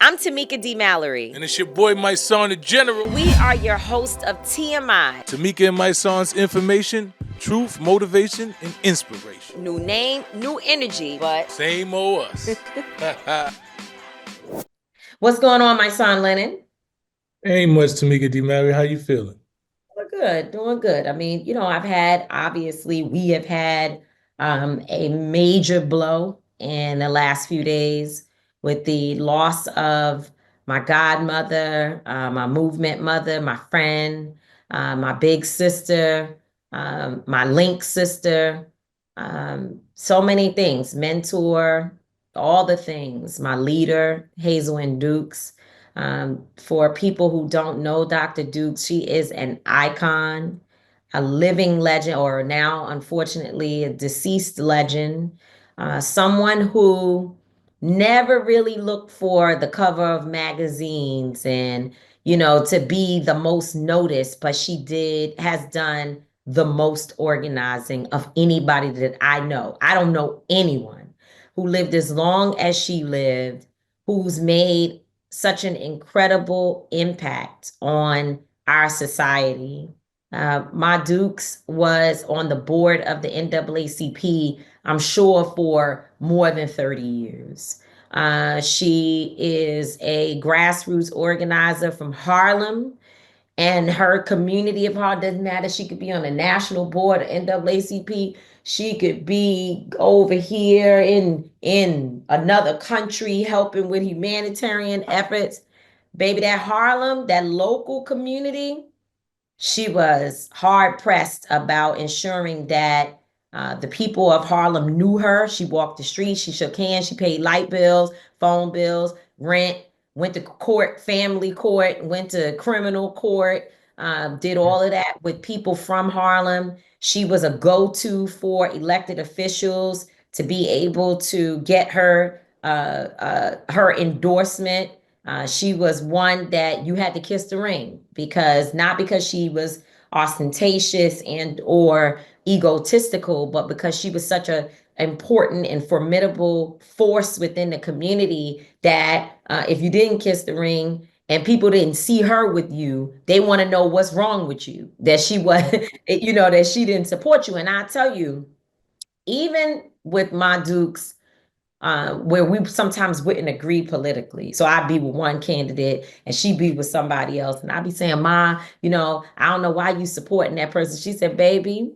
I'm Tamika D. Mallory. And it's your boy Mysonne, the General. We are your host of TMI. Tamika and Mysonne's information, truth, motivation, and inspiration. New name, new energy, but same old us. What's going on, my son Lennon? Ain't much, Tamika D. Mallory. How you feeling? We're good, doing good. I mean, we have had a major blow in the last few days with the loss of my godmother, my movement mother, my friend, my big sister, my link sister, so many things, mentor, all the things, my leader, Hazel Wendouk. For people who don't know Dr. Dukes, she is an icon, a living legend, or now, unfortunately, a deceased legend, someone who never really looked for the cover of magazines and, to be the most noticed, but has done the most organizing of anybody that I know. I don't know anyone who lived as long as she lived, who's made such an incredible impact on our society. Ma Dukes was on the board of the NAACP, I'm sure, for more than 30 years. She is a grassroots organizer from Harlem, and her community of Harlem, doesn't matter. She could be on the national board of NAACP. She could be over here in another country helping with humanitarian efforts. Baby, that Harlem, that local community, she was hard pressed about ensuring that the people of Harlem knew her. She walked the streets, she shook hands, she paid light bills, phone bills, rent, went to court, family court, went to criminal court, did all of that with people from Harlem. She was a go-to for elected officials to be able to get her endorsement. She was one that you had to kiss the ring, not because she was ostentatious and or egotistical, but because she was such a important and formidable force within the community that if you didn't kiss the ring and people didn't see her with you, they want to know what's wrong with you, that she was, that she didn't support you. And I tell you, even with Ma Dukes, where we sometimes wouldn't agree politically. So I'd be with one candidate and she'd be with somebody else. And I'd be saying, Ma, I don't know why you supporting that person. She said, baby,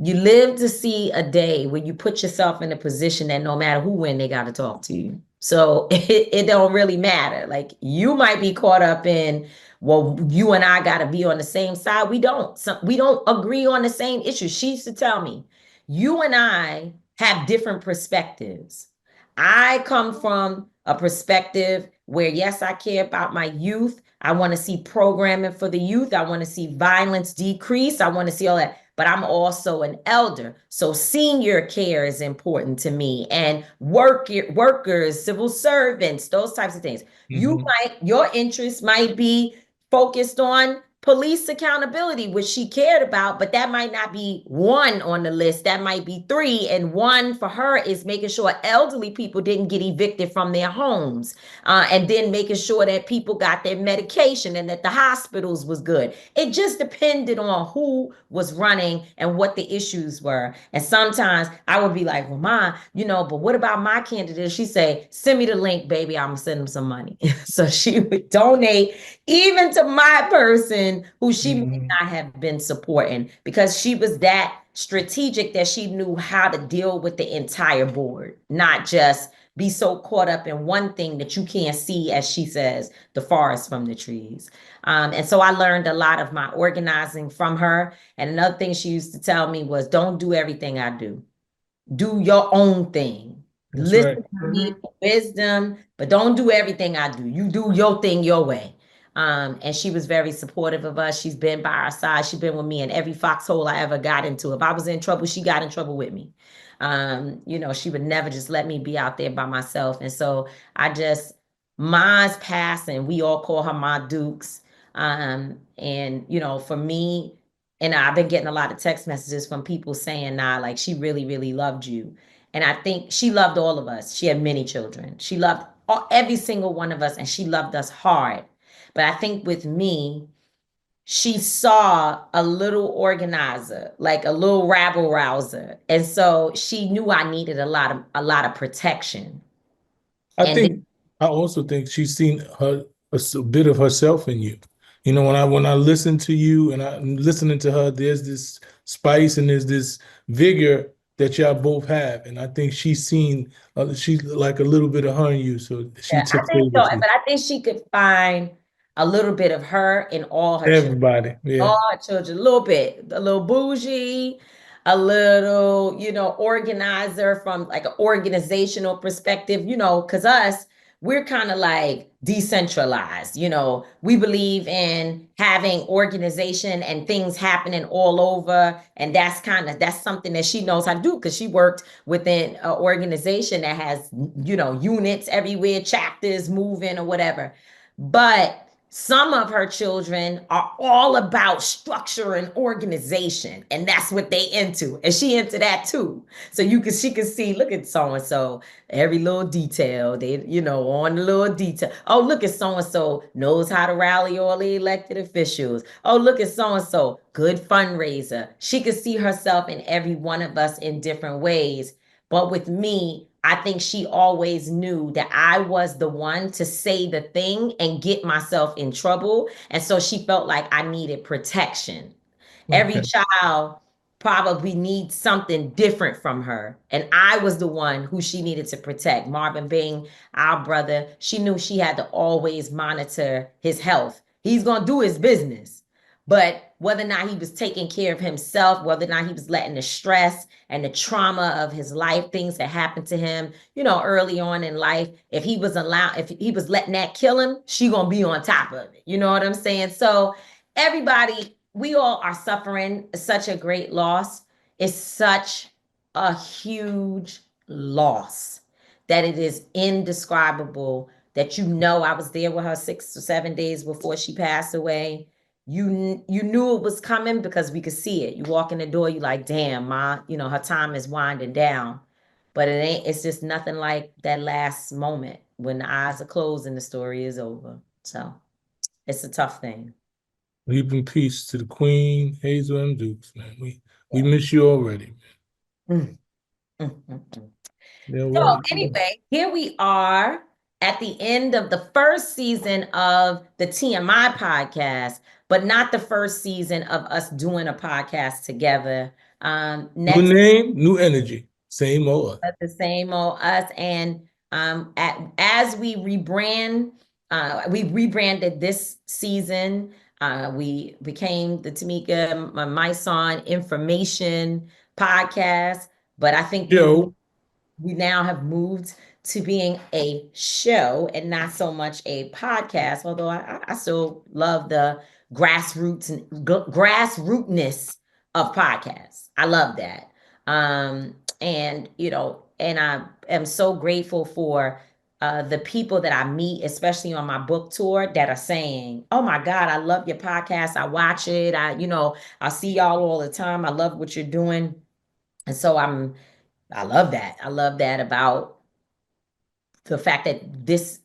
you live to see a day where you put yourself in a position that no matter who win, they got to talk to you. So it don't really matter. Like, you might be caught up in, well, you and I got to be on the same side. We don't agree on the same issues. She used to tell me, you and I have different perspectives. I come from a perspective where, yes, I care about my youth. I want to see programming for the youth. I want to see violence decrease. I want to see all that. But I'm also an elder. So senior care is important to me, and workers, civil servants, those types of things. Mm-hmm. Your interest might be focused on police accountability, which she cared about, but that might not be one on the list. That might be three. And one for her is making sure elderly people didn't get evicted from their homes, and then making sure that people got their medication and that the hospitals was good. It just depended on who was running and what the issues were. And sometimes I would be like, well, Ma, but what about my candidate? She say, send me the link, baby. I'm gonna send them some money. So she would donate even to my person who she may not have been supporting, because she was that strategic that she knew how to deal with the entire board, not just be so caught up in one thing that you can't see, as she says, the forest from the trees. And so I learned a lot of my organizing from her. And another thing she used to tell me was, don't do everything I do. Do your own thing. That's Listen to me, wisdom, but don't do everything I do. You do your thing your way. And she was very supportive of us. She's been by our side. She's been with me in every foxhole I ever got into. If I was in trouble, she got in trouble with me. She would never just let me be out there by myself. And so Ma's passing, we all call her Ma Dukes. For me, and I've been getting a lot of text messages from people saying, like, she really, really loved you. And I think she loved all of us. She had many children. She loved every single one of us, and she loved us hard. But I think with me, she saw a little organizer, like a little rabble rouser. And so she knew I needed a lot of protection. I And think I also think she's seen a bit of herself in you. You know, when I listen to you and I'm listening to her, there's this spice and there's this vigor that y'all both have, and I think she's like a little bit of her in you, so she yeah, I took think favor so, to you. but I think she could find a little bit of her in all her children. Everybody, yeah. All her children, a little bit, a little bougie, a little, organizer from like an organizational perspective, because we're kind of like decentralized, we believe in having organization and things happening all over. And that's something that she knows how to do because she worked within an organization that has, units everywhere, chapters moving or whatever. But some of her children are all about structure and organization, and that's what they into. And she into that too. So she can see, look at so and so, every little detail. They, on the little detail. Oh, look at so and so knows how to rally all the elected officials. Oh, look at so and so, good fundraiser. She could see herself in every one of us in different ways. But with me, I think she always knew that I was the one to say the thing and get myself in trouble. And so she felt like I needed protection. Every Okay. child probably needs something different from her. And I was the one who she needed to protect. Marvin being our brother, she knew she had to always monitor his health. He's going to do his business. But whether or not he was taking care of himself, whether or not he was letting the stress and the trauma of his life, things that happened to him, early on in life, if he was letting that kill him, she gonna be on top of it. You know what I'm saying? So everybody, we all are suffering such a great loss. It's such a huge loss that it is indescribable that I was there with her 6 or 7 days before she passed away. You knew it was coming because we could see it. You walk in the door, you like, damn, her time is winding down. But it's just nothing like that last moment when the eyes are closed and the story is over. So it's a tough thing. Leave in peace to the Queen, Hazel Wendouk, man. We miss you already, Mm, mm, mm, mm. man. So Well, anyway, here we are at the end of the first season of the TMI podcast, but not the first season of us doing a podcast together. new Next, name, new energy, same old. the same old us. And as we rebranded this season. We became the Tamika Mysonne Information Podcast, but I think Yo, we now have moved to being a show and not so much a podcast, although I still love the grassrootness of podcasts. I love that. And I am so grateful for the people that I meet, especially on my book tour, that are saying, "Oh my God, I love your podcast. I watch it. I see y'all all the time. I love what you're doing." And so I love that. I love that about the fact that this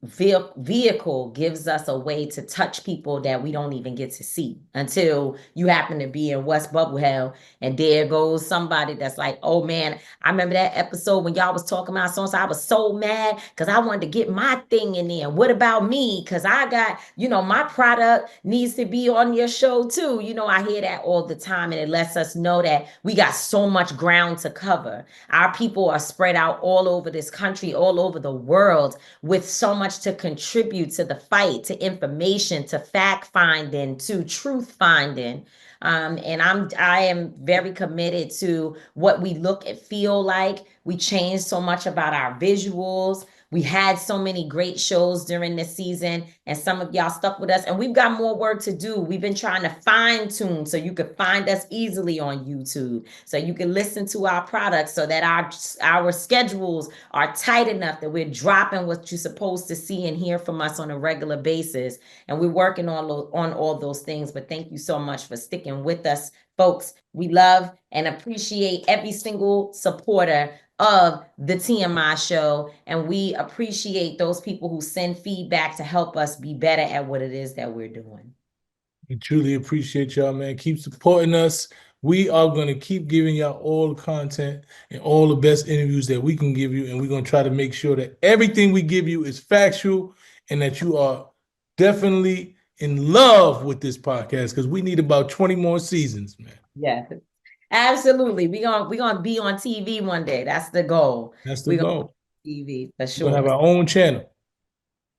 vehicle gives us a way to touch people that we don't even get to see until you happen to be in West Bubble Hell, and there goes somebody that's like, "Oh man, I remember that episode when y'all was talking about so and so. I was so mad because I wanted to get my thing in there. What about me? Because I got, my product needs to be on your show too." I hear that all the time, and it lets us know that we got so much ground to cover. Our people are spread out all over this country, all over the world, with so much to contribute to the fight, to information, to fact finding, to truth finding. And I am very committed to what we look and feel like. We changed so much about our visuals. We had so many great shows during this season, and some of y'all stuck with us, and we've got more work to do. We've been trying to fine tune so you could find us easily on YouTube, so you can listen to our products, so that our schedules are tight enough that we're dropping what you're supposed to see and hear from us on a regular basis. And we're working on all those things. But thank you so much for sticking with us, folks. We love and appreciate every single supporter of the TMI show. And we appreciate those people who send feedback to help us be better at what it is that we're doing. We truly appreciate y'all, man. Keep supporting us. We are going to keep giving y'all all the content and all the best interviews that we can give you. And we're going to try to make sure that everything we give you is factual and that you are definitely in love with this podcast, because we need about 20 more seasons, man. Yeah, absolutely. We're gonna be on TV one day. That's the goal. That's the goal. TV for We're sure. going to have our own channel.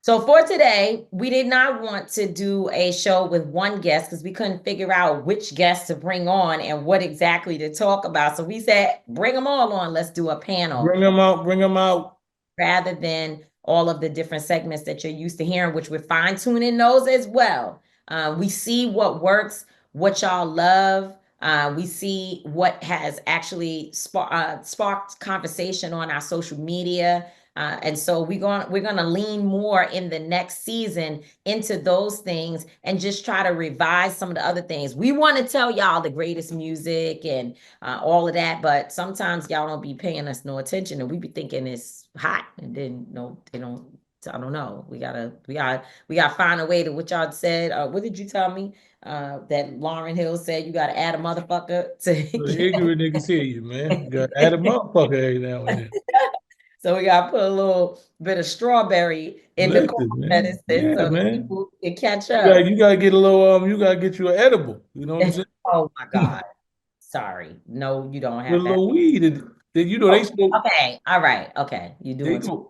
So for today, we did not want to do a show with one guest because we couldn't figure out which guest to bring on and what exactly to talk about. So we said, bring them all on. Let's do a panel. Bring them out. Bring them out. Rather than all of the different segments that you're used to hearing, which we're fine tuning those as well. We see what works, what y'all love. We see what has actually sparked conversation on our social media. And so we're gonna lean more in the next season into those things and just try to revise some of the other things. We want to tell y'all the greatest music and all of that, but sometimes y'all don't be paying us no attention, and we be thinking it's hot, and then no, they don't. I don't know. We gotta find a way to what y'all said. What did you tell me? That Lauryn Hill said you gotta add a motherfucker to. The ignorant niggas hear you, man. You got to add a motherfucker every now and then. So we gotta put a little bit of strawberry in the cold medicine, yeah, so man. people can catch up. You gotta get a little you gotta get you an edible. You know what I'm saying? Oh my God. Sorry. No, you don't A have that. little weed. They smoke. Okay. All right. Okay. You doing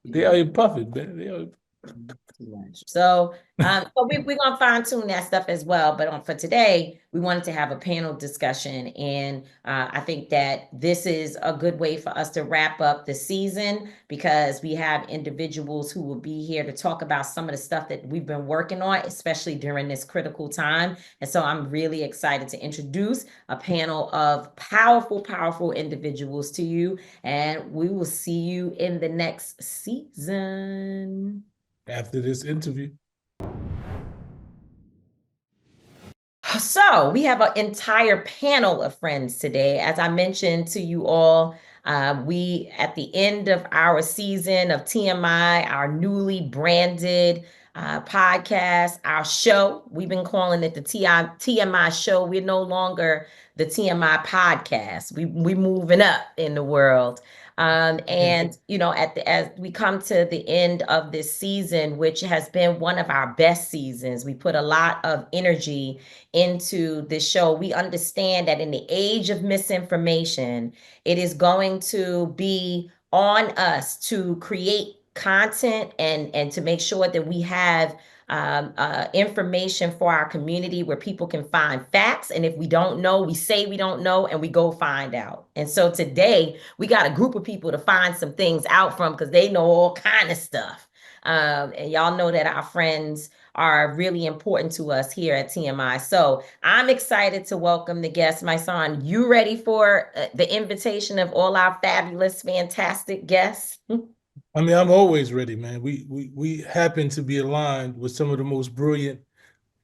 they are puffing, man. They are. too much. So we're gonna fine tune that stuff as well. But for today, we wanted to have a panel discussion, and I think that this is a good way for us to wrap up the season, because we have individuals who will be here to talk about some of the stuff that we've been working on, especially during this critical time. And so I'm really excited to introduce a panel of powerful, powerful individuals to you, and we will see you in the next season. After this interview. So we have an entire panel of friends today. As I mentioned to you all, we, at the end of our season of TMI, our newly branded podcast, our show, we've been calling it the TMI show. We're no longer the TMI podcast. We moving up in the world. And as we come to the end of this season, which has been one of our best seasons, we put a lot of energy into this show. We understand that in the age of misinformation, it is going to be on us to create content and to make sure that we have information for our community where people can find facts. And if we don't know, we say we don't know and we go find out. And so today we got a group of people to find some things out from, because they know all kind of stuff. And y'all know that our friends are really important to us here at TMI. So I'm excited to welcome the guests. Mysonne, you ready for the invitation of all our fabulous, fantastic guests? I mean, I'm always ready, man. We happen to be aligned with some of the most brilliant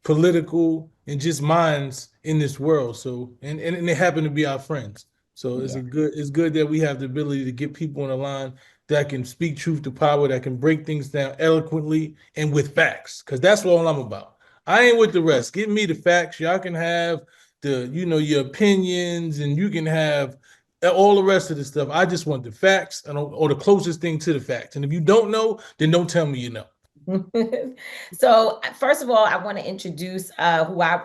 political and just minds in this world. So and they happen to be our friends. So it's good that we have the ability to get people on the line that can speak truth to power, that can break things down eloquently and with facts. Because that's what I'm about. I ain't with the rest. Give me the facts. Y'all can have your opinions, and you can have all the rest of the stuff. I just want the facts or the closest thing to the facts. And if you don't know, then don't tell me you know. So first of all, I want to introduce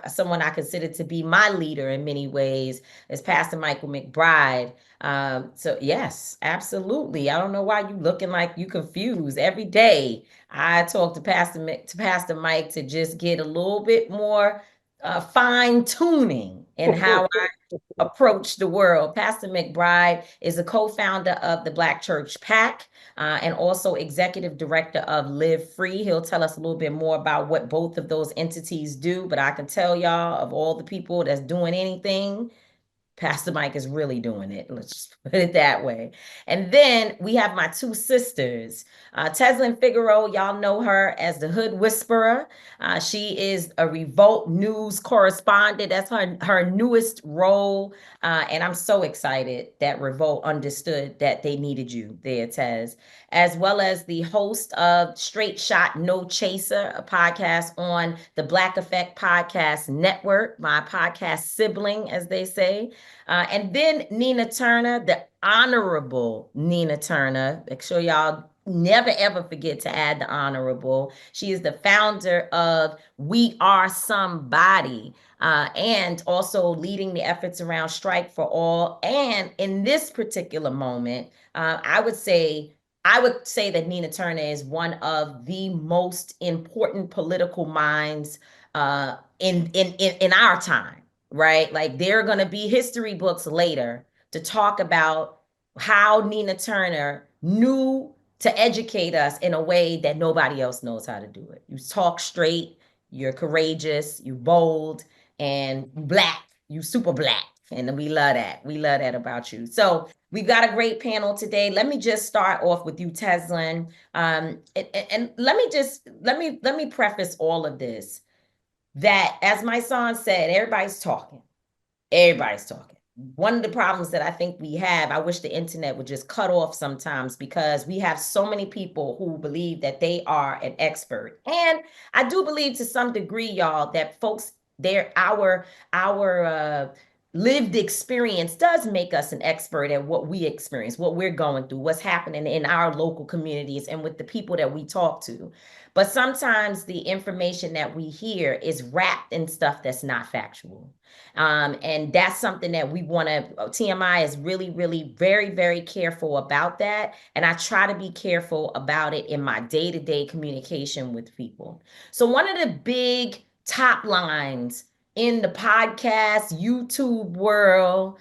someone I consider to be my leader in many ways, is Pastor Michael McBride. So yes, absolutely. I don't know why you looking like you confused. Every day I talk to Pastor Mike to just get a little bit more fine tuning in how I approach the world. Pastor McBride is a co-founder of the Black Church PAC and also executive director of Live Free. He'll tell us a little bit more about what both of those entities do, but I can tell y'all, of all the people that's doing anything, Pastor Mike is really doing it. Let's just put it that way. And then we have my two sisters, Tezyln Figaro. Y'all know her as the Hood Whisperer. She is a Revolt News correspondent. That's her newest role. And I'm so excited that Revolt understood that they needed you there, Tez, as well as the host of Straight Shot No Chaser, a podcast on the Black Effect Podcast Network, my podcast sibling, as they say. And then Nina Turner, the Honorable Nina Turner. Make sure y'all never ever forget to add the Honorable. She is the founder of We Are Somebody, and also leading the efforts around Strike for All. And in this particular moment, I would say that Nina Turner is one of the most important political minds in our time. Right? Like there are going to be history books later to talk about how Nina Turner knew to educate us in a way that nobody else knows how to do it. You talk straight, you're courageous, you bold, and Black, you super Black. And we love that. We love that about you. So we've got a great panel today. Let me just start off with you, Tezyln. And let me preface all of this. That, as my son said, everybody's talking. Everybody's talking. One of the problems that I think we have, I wish the internet would just cut off sometimes, because we have so many people who believe that they are an expert. And I do believe to some degree, y'all, that folks, our lived experience does make us an expert at what we experience, what we're going through, what's happening in our local communities and with the people that we talk to. But sometimes the information that we hear is wrapped in stuff that's not factual. And that's something that we want to, TMI is really, really very, very careful about that. And I try to be careful about it in my day-to-day communication with people. So one of the big top lines in the podcast, YouTube world,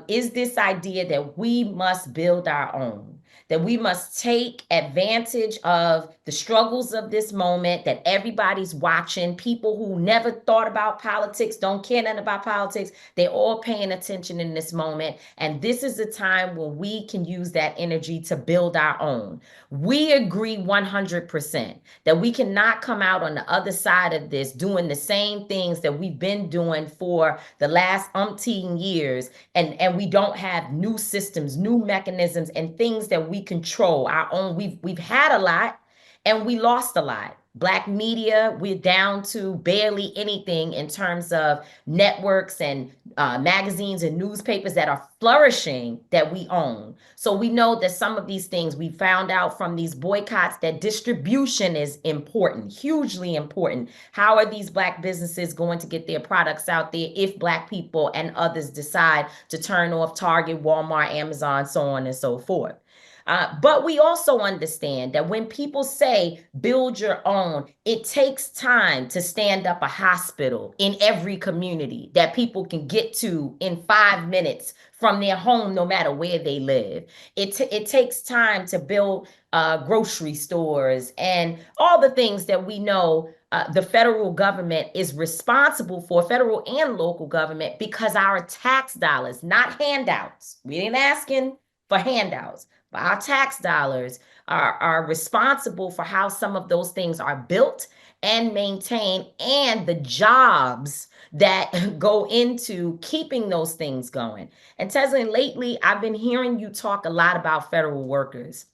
is this idea that we must build our own, that we must take advantage of the struggles of this moment, that everybody's watching. People who never thought about politics, don't care nothing about politics, they're all paying attention in this moment. And this is a time when we can use that energy to build our own. We agree 100% that we cannot come out on the other side of this doing the same things that we've been doing for the last umpteen years, and we don't have new systems, new mechanisms, and things that we control our own. We've had a lot and we lost a lot. Black media, we're down to barely anything in terms of networks and magazines and newspapers that are flourishing that we own. So we know that some of these things we found out from these boycotts, that distribution is important, hugely important. How are these Black businesses going to get their products out there if Black people and others decide to turn off Target, Walmart, Amazon, so on and so forth? But we also understand that when people say build your own, it takes time to stand up a hospital in every community that people can get to in 5 minutes from their home, no matter where they live. It takes time to build grocery stores and all the things that we know the federal government is responsible for, federal and local government, because our tax dollars, not handouts. We ain't asking for handouts. But our tax dollars are responsible for how some of those things are built and maintained, and the jobs that go into keeping those things going. And Tezyln, lately, I've been hearing you talk a lot about federal workers.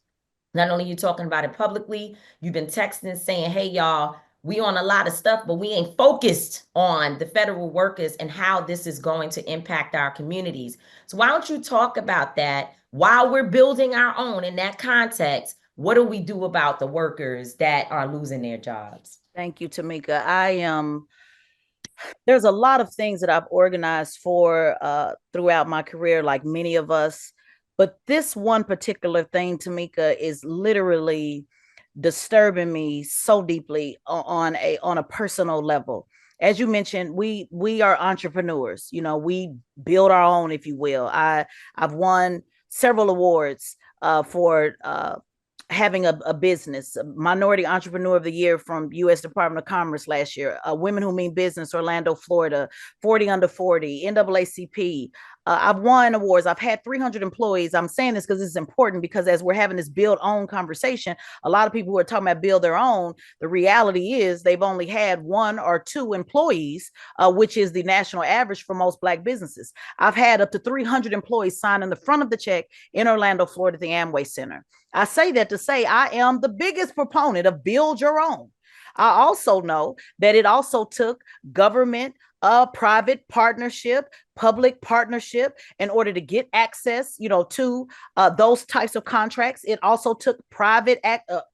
Not only are you talking about it publicly, you've been texting saying, hey, y'all, we on a lot of stuff, but we ain't focused on the federal workers and how this is going to impact our communities. So why don't you talk about that? While we're building our own in that context, what do we do about the workers that are losing their jobs? Thank you, Tamika. There's a lot of things that I've organized for throughout my career, like many of us. But this one particular thing, Tamika, is literally disturbing me so deeply on a personal level. As you mentioned, we are entrepreneurs. You know, we build our own, if you will. I've won several awards for having a business. Minority Entrepreneur of the Year from U.S. Department of Commerce last year. Women Who Mean Business, Orlando, Florida. 40 Under 40, NAACP. I've won awards. I've had 300 employees. I'm saying this because it's important, because as we're having this build own conversation, a lot of people who are talking about build their own, the reality is they've only had 1 or 2 employees, which is the national average for most Black businesses. I've had up to 300 employees signing the front of the check in Orlando, Florida, at the Amway Center. I say that to say I am the biggest proponent of build your own. I also know that it also took government, private partnership, public partnership in order to get access, to those types of contracts. It also took private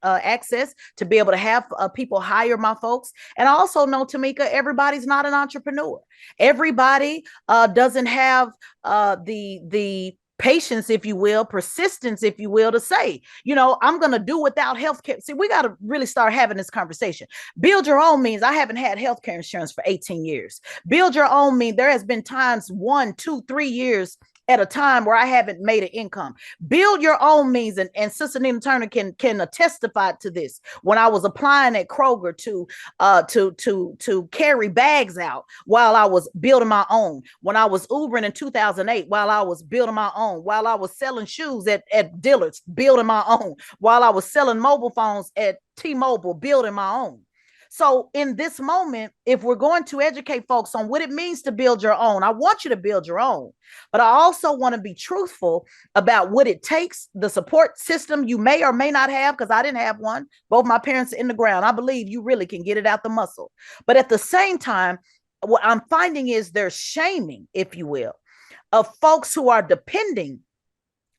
access to be able to have people hire my folks. And I also know, Tamika, everybody's not an entrepreneur. Everybody doesn't have the patience, if you will, persistence, if you will, to say, I'm going to do without healthcare. See, we got to really start having this conversation. Build your own means I haven't had healthcare insurance for 18 years. Build your own means there has been times 1, 2, 3 years at a time where I haven't made an income. Build your own means, and Sister Nina Turner can testify to this. When I was applying at Kroger to carry bags out while I was building my own, when I was Ubering in 2008 while I was building my own, while I was selling shoes at Dillard's, building my own, while I was selling mobile phones at T-Mobile, building my own. So in this moment, if we're going to educate folks on what it means to build your own, I want you to build your own, but I also want to be truthful about what it takes, the support system you may or may not have, because I didn't have one. Both my parents are in the ground. I believe you really can get it out the muscle. But at the same time, what I'm finding is there's shaming, if you will, of folks who are depending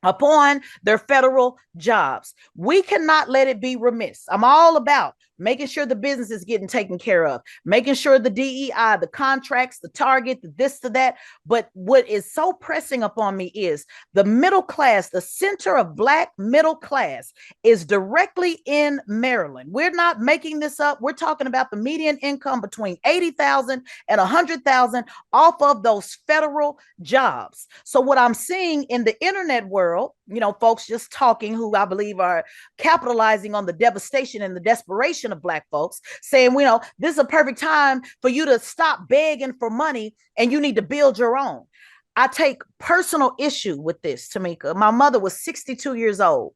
upon their federal jobs. We cannot let it be remiss. I'm all about making sure the business is getting taken care of, making sure the DEI, the contracts, the target, the this, to that. But what is so pressing upon me is the middle class, the center of Black middle class is directly in Maryland. We're not making this up. We're talking about the median income between $80,000 and $100,000 off of those federal jobs. So what I'm seeing in the internet world, folks just talking who I believe are capitalizing on the devastation and the desperation of Black folks, saying, this is a perfect time for you to stop begging for money and you need to build your own. I take personal issue with this, Tamika. My mother was 62 years old.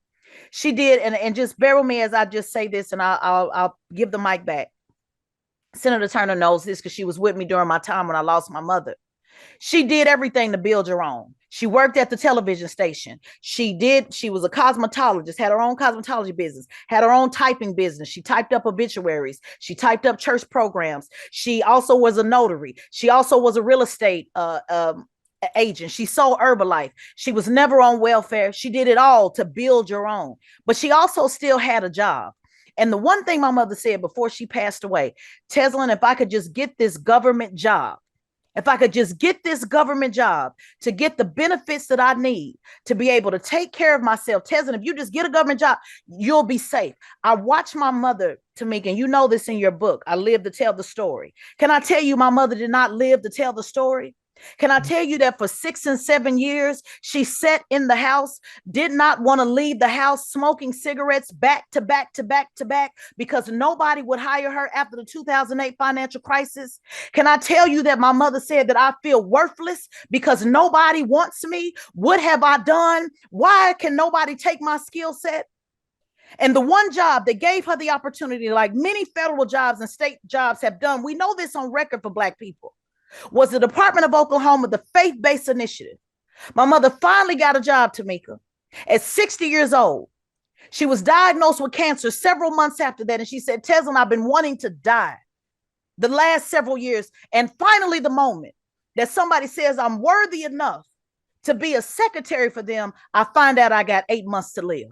She did, and just bear with me as I just say this, and I'll give the mic back. Senator Turner knows this because she was with me during my time when I lost my mother. She did everything to build her own. She worked at the television station. She was a cosmetologist, had her own cosmetology business, had her own typing business. She typed up obituaries. She typed up church programs. She also was a notary. She also was a real estate agent. She sold Herbalife. She was never on welfare. She did it all to build your own. But she also still had a job. And the one thing my mother said before she passed away, Tezyln, if I could just get this government job, if I could just get this government job to get the benefits that I need to be able to take care of myself, Tezyln, if you just get a government job, you'll be safe. I watched my mother, Tamika, and you know this in your book, I Live to Tell the Story. Can I tell you my mother did not live to tell the story? Can I tell you that for 6 and 7 years, she sat in the house, did not want to leave the house, smoking cigarettes back to back to back to back because nobody would hire her after the 2008 financial crisis? Can I tell you that my mother said that I feel worthless because nobody wants me? What have I done? Why can nobody take my skill set? And the one job that gave her the opportunity, like many federal jobs and state jobs have done, we know this on record for Black people, was the Department of Oklahoma, the faith-based initiative. My mother finally got a job, Tamika, at 60 years old. She was diagnosed with cancer several months after that. And she said, Tezyln, I've been wanting to die the last several years. And finally, the moment that somebody says I'm worthy enough to be a secretary for them, I find out I got 8 months to live.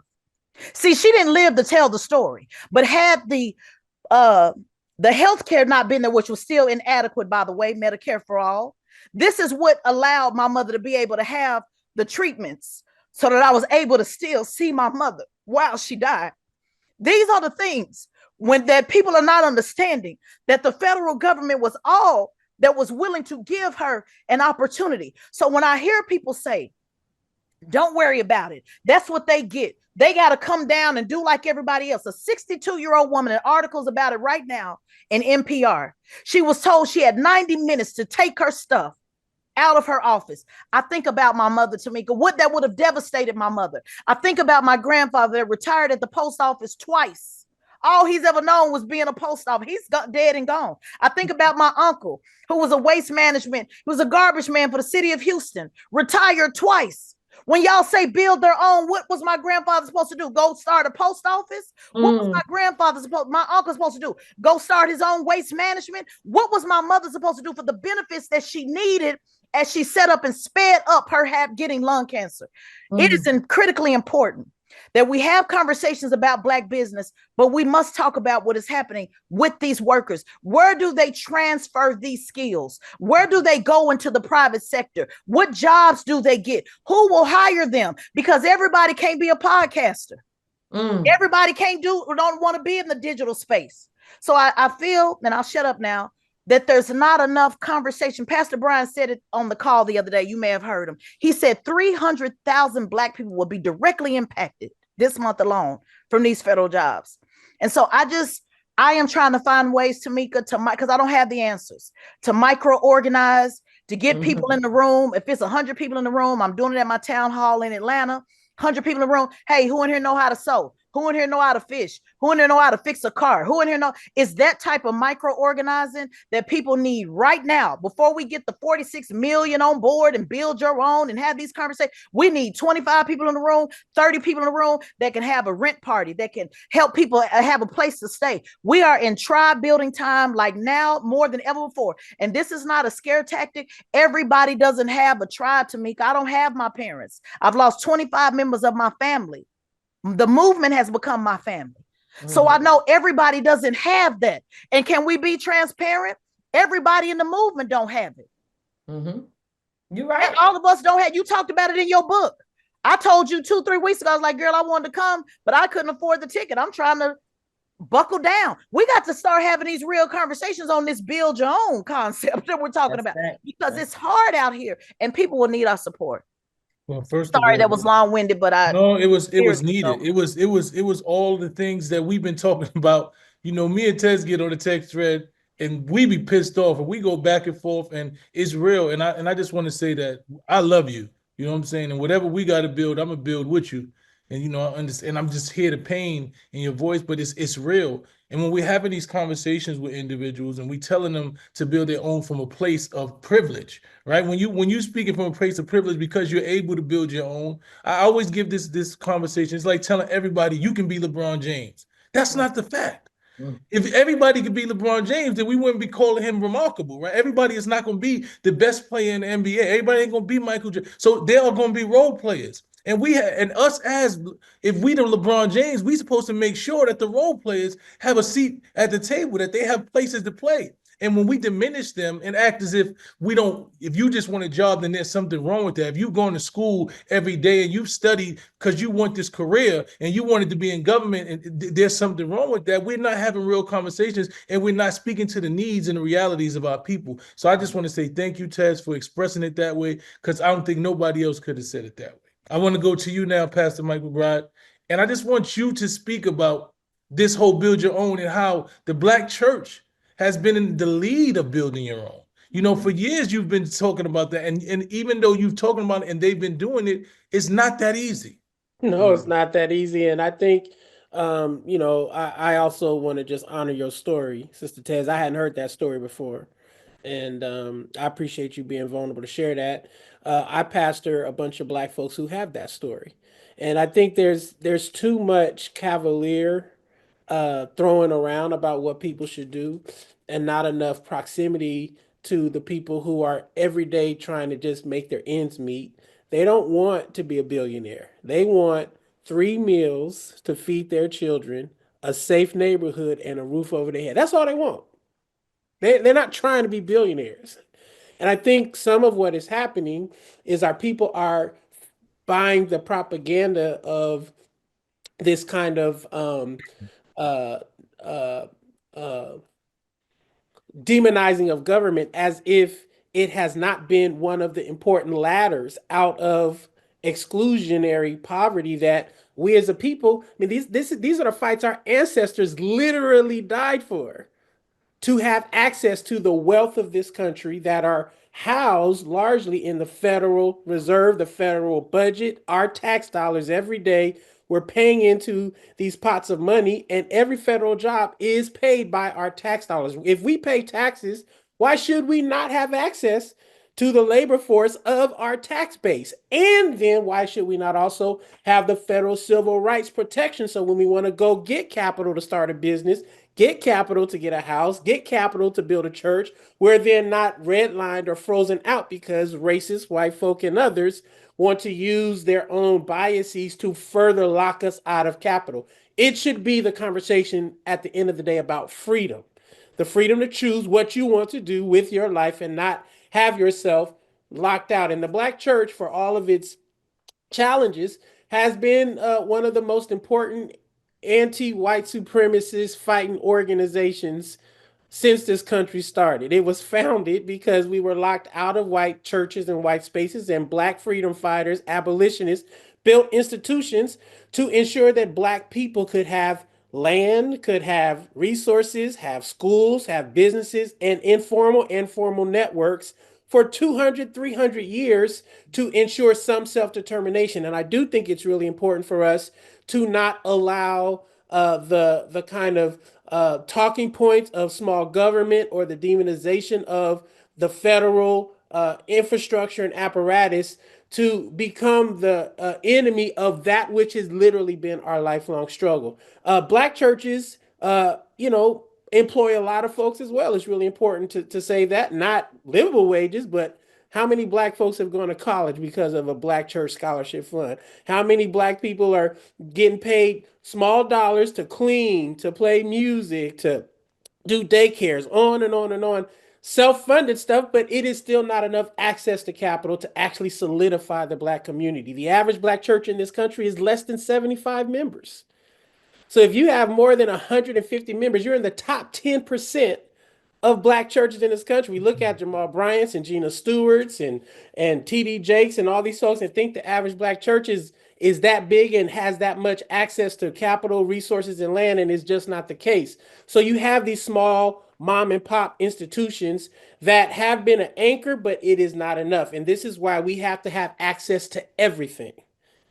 See, she didn't live to tell the story, but had the healthcare not been there, which was still inadequate, by the way, Medicare for all. This is what allowed my mother to be able to have the treatments so that I was able to still see my mother while she died. These are the things that people are not understanding, that the federal government was all that was willing to give her an opportunity. So when I hear people say, don't worry about it, that's what they get. They got to come down and do like everybody else. A 62-year-old woman, and articles about it right now in NPR. She was told she had 90 minutes to take her stuff out of her office. I think about my mother, Tamika, what that would have devastated my mother. I think about my grandfather that retired at the post office twice. All he's ever known was being a post office. He's dead and gone. I think about my uncle, who was a waste management, he was a garbage man for the city of Houston, retired twice. When y'all say build their own, what was my grandfather supposed to do? Go start a post office? What was my uncle supposed to do? Go start his own waste management? What was my mother supposed to do for the benefits that she needed as she set up and sped up her getting lung cancer? It is critically important that we have conversations about Black business, but we must talk about what is happening with these workers. Where do they transfer these skills? Where do they go into the private sector? What jobs do they get? Who will hire them? Because everybody can't be a podcaster. Everybody don't want to be in the digital space. So I feel, and I'll shut up now, that there's not enough conversation. Pastor Brian said it on the call the other day. You may have heard him. He said 300,000 Black people will be directly impacted this month alone from these federal jobs. And so I am trying to find ways, Tamika, because I don't have the answers, to micro-organize, to get people in the room. If it's 100 people in the room, I'm doing it at my town hall in Atlanta. 100 people in the room. Hey, who in here know how to sew? Who in here know how to fish? Who in here know how to fix a car? Who in here know? It's that type of micro-organizing that people need right now. Before we get the 46 million on board and build your own and have these conversations, we need 25 people in the room, 30 people in the room that can have a rent party, that can help people have a place to stay. We are in tribe building time like now more than ever before. And this is not a scare tactic. Everybody doesn't have a tribe, Tamika. I don't have my parents. I've lost 25 members of my family. The movement has become my family. So I know everybody doesn't have that. And can we be transparent? Everybody in the movement don't have it. You're right. And all of us don't have. You talked about it in your book. I told you 2-3 weeks ago, I was like, girl, I wanted to come, but I couldn't afford the ticket. I'm trying to buckle down. We got to start having these real conversations on this build your own concept that we're talking about, because it's hard out here and people will need our support. Well, first Sorry, of all, that was long-winded, but no, it was needed. It was all the things that we've been talking about. You know, me and Tez get on the text thread and we be pissed off and we go back and forth and it's real. And I just want to say that I love you. You know what I'm saying? And whatever we got to build, I'm gonna build with you. And you know, I understand. I'm just hear the pain in your voice, but it's real. And when we're having these conversations with individuals and we telling them to build their own from a place of privilege, right? When you speaking from a place of privilege because you're able to build your own, I always give this conversation. It's like telling everybody you can be LeBron James. That's not the fact. If everybody could be LeBron James, then we wouldn't be calling him remarkable, right? Everybody is not going to be the best player in the NBA. Everybody ain't going to be Michael Jordan. So they are going to be role players. And us as if we the LeBron James, we supposed to make sure that the role players have a seat at the table, that they have places to play. And when we diminish them and act as if if you just want a job, then there's something wrong with that. If you've gone to school every day and you've studied because you want this career and you wanted to be in government and there's something wrong with that, we're not having real conversations and we're not speaking to the needs and the realities of our people. So I just want to say thank you, Tez, for expressing it that way, because I don't think nobody else could have said it that way. I want to go to you now, Pastor Mike McBride, and I just want you to speak about this whole build your own and how the Black church has been in the lead of building your own. You know, for years you've been talking about that, and even though you've talking about it and they've been doing it, it's not that easy. No, it's not that easy. And I think, you know, I also want to just honor your story, Sister Tez. I hadn't heard that story before. And I appreciate you being vulnerable to share that. I pastor a bunch of Black folks who have that story. And I think there's too much cavalier throwing around about what people should do and not enough proximity to the people who are every day trying to just make their ends meet. They don't want to be a billionaire. They want 3 meals to feed their children, a safe neighborhood, and a roof over their head. That's all they want. They're not trying to be billionaires. And I think some of what is happening is our people are buying the propaganda of this kind of demonizing of government as if it has not been one of the important ladders out of exclusionary poverty that we as a people, I mean, these are the fights our ancestors literally died for. To have access to the wealth of this country that are housed largely in the Federal Reserve, the federal budget. Our tax dollars every day, we're paying into these pots of money, and every federal job is paid by our tax dollars. If we pay taxes, why should we not have access to the labor force of our tax base? And then why should we not also have the federal civil rights protection? So when we want to go get capital to start a business, get capital to get a house, get capital to build a church, where they're not redlined or frozen out because racist white folk and others want to use their own biases to further lock us out of capital. It should be the conversation at the end of the day about freedom, the freedom to choose what you want to do with your life and not have yourself locked out. And the Black church, for all of its challenges, has been one of the most important anti-white supremacist fighting organizations since this country started. It was founded because we were locked out of white churches and white spaces, and Black freedom fighters, abolitionists, built institutions to ensure that Black people could have land, could have resources, have schools, have businesses, and informal and formal networks for 200, 300 years to ensure some self-determination. And I do think it's really important for us to not allow the kind of talking points of small government or the demonization of the federal infrastructure and apparatus to become the enemy of that which has literally been our lifelong struggle. Black churches, employ a lot of folks as well. It's really important to say that, not livable wages, but how many Black folks have gone to college because of a Black church scholarship fund? How many Black people are getting paid small dollars to clean, to play music, to do daycares, on and on and on? Self-funded stuff, but it is still not enough access to capital to actually solidify the Black community. The average Black church in this country is less than 75 members. So if you have more than 150 members, you're in the top 10% of Black churches in this country. We look at Jamal Bryant's and Gina Stewart's and TD Jakes and all these folks and think the average Black church is that big and has that much access to capital, resources, and land, and it's just not the case. So you have these small mom and pop institutions that have been an anchor, but it is not enough. And this is why we have to have access to everything.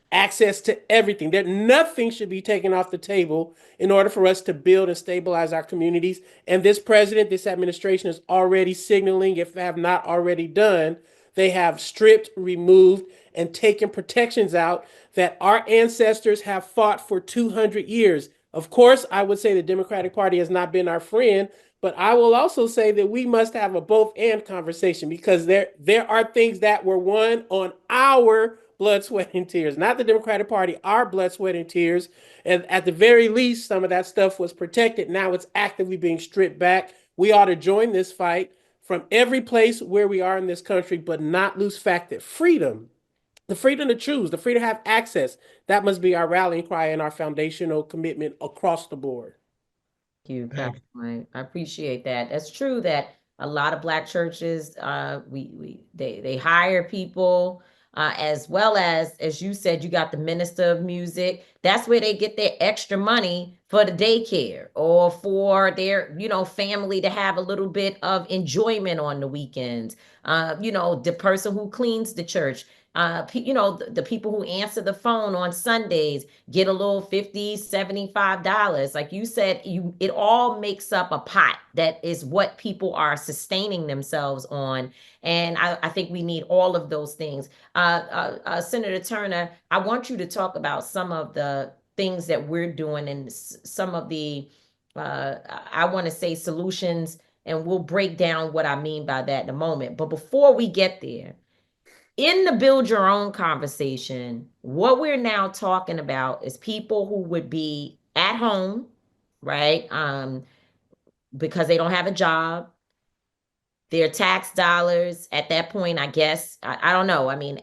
Access to everything. That nothing should be taken off the table in order for us to build and stabilize our communities. And this president, this administration is already signaling, if they have not already done, they have stripped, removed, and taken protections out that our ancestors have fought for 200 years. Of course, I would say the Democratic Party has not been our friend, but I will also say that we must have a both and conversation, because there are things that were won on our blood, sweat, and tears, not the Democratic Party, our blood, sweat, and tears. And at the very least, some of that stuff was protected. Now it's actively being stripped back. We ought to join this fight from every place where we are in this country, but not lose fact that freedom, the freedom to choose, the freedom to have access, that must be our rallying cry and our foundational commitment across the board. Thank you, Captain. I appreciate that. That's true that a lot of Black churches, they hire people, as well as you said, you got the minister of music. That's where they get their extra money for the daycare or for their, family to have a little bit of enjoyment on the weekends. The person who cleans the church, the people who answer the phone on Sundays get a little $50, $75. Like you said, it all makes up a pot that is what people are sustaining themselves on. And I think we need all of those things. Senator Turner, I want you to talk about some of the things that we're doing and some of the, I want to say, solutions, and we'll break down what I mean by that in a moment. But before we get there, in the build your own conversation, what we're now talking about is people who would be at home, right? Because they don't have a job. Their tax dollars at that point, I guess, I don't know. I mean,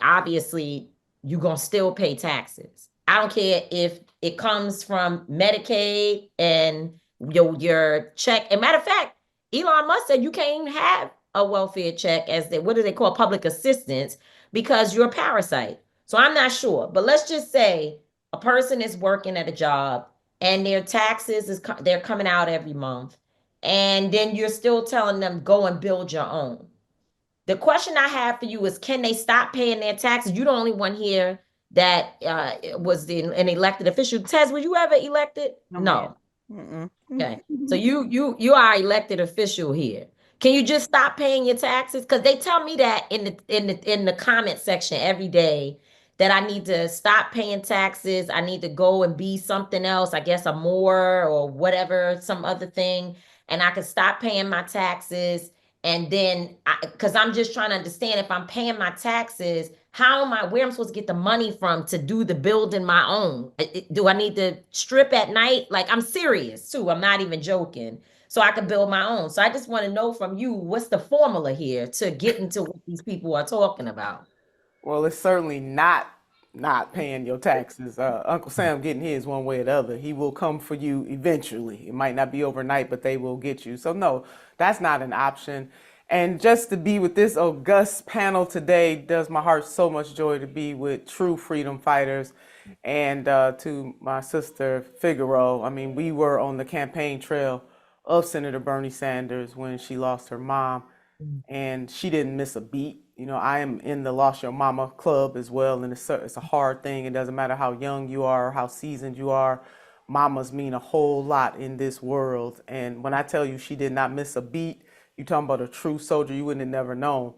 obviously, you're going to still pay taxes. I don't care if it comes from Medicaid and your check. As a matter of fact, Elon Musk said you can't even have a welfare check what do they call public assistance, because you're a parasite. So I'm not sure, but let's just say a person is working at a job and their taxes they're coming out every month, and then you're still telling them go and build your own. The question I have for you is, can they stop paying their taxes? You're the only one here that was an elected official. Tez, were you ever elected? No. Okay. So you are elected official here. Can you just stop paying your taxes? Because they tell me that in the comment section every day that I need to stop paying taxes. I need to go and be something else. I guess a more or whatever, some other thing, and I can stop paying my taxes. And then, because I'm just trying to understand, if I'm paying my taxes, where am I supposed to get the money from to do the building my own? Do I need to strip at night? Like, I'm serious too. I'm not even joking. So I can build my own. So I just want to know from you, what's the formula here to get into what these people are talking about? Well, it's certainly not paying your taxes. Uncle Sam getting his one way or the other. He will come for you eventually. It might not be overnight, but they will get you. So no, that's not an option. And just to be with this august panel today does my heart so much joy, to be with true freedom fighters. And to my sister Figaro, I mean, we were on the campaign trail of Senator Bernie Sanders when she lost her mom, and she didn't miss a beat. You know, I am in the Lost Your Mama club as well, and it's a hard thing. It doesn't matter how young you are or how seasoned you are. Mamas mean a whole lot in this world. And when I tell you she did not miss a beat, you're talking about a true soldier. You wouldn't have never known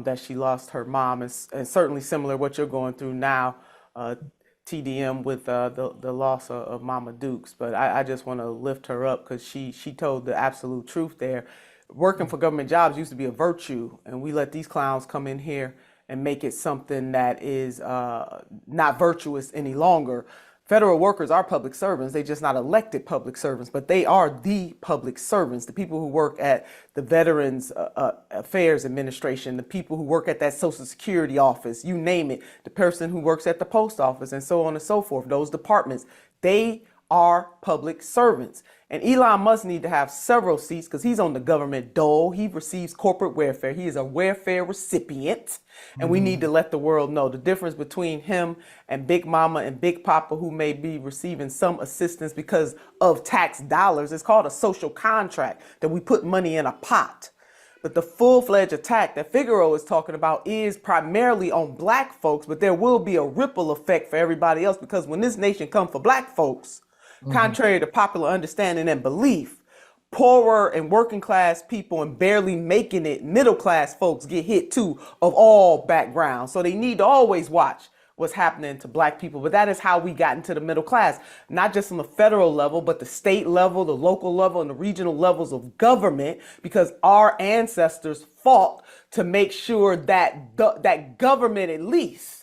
that she lost her mom. And certainly similar to what you're going through now, TDM, with the loss of Mama Dukes. But I just want to lift her up, because she told the absolute truth there. Working for government jobs used to be a virtue, and we let these clowns come in here and make it something that is not virtuous any longer. Federal workers are public servants. They're just not elected public servants, but they are the public servants. The people who work at the Veterans Affairs Administration, the people who work at that Social Security office, you name it, the person who works at the post office, and so on and so forth, those departments, they are public servants. And Elon Musk need to have several seats, because he's on the government dole. He receives corporate welfare. He is a welfare recipient. And we need to let the world know the difference between him and Big Mama and Big Papa, who may be receiving some assistance because of tax dollars. It's called a social contract, that we put money in a pot. But the full-fledged attack that Figaro is talking about is primarily on Black folks, but there will be a ripple effect for everybody else, because when this nation comes for Black folks, contrary to popular understanding and belief, poorer and working class people and barely making it middle class folks get hit too, of all backgrounds. So they need to always watch what's happening to Black people. But that is how we got into the middle class, not just on the federal level, but the state level, the local level, and the regional levels of government, because our ancestors fought to make sure that that government at least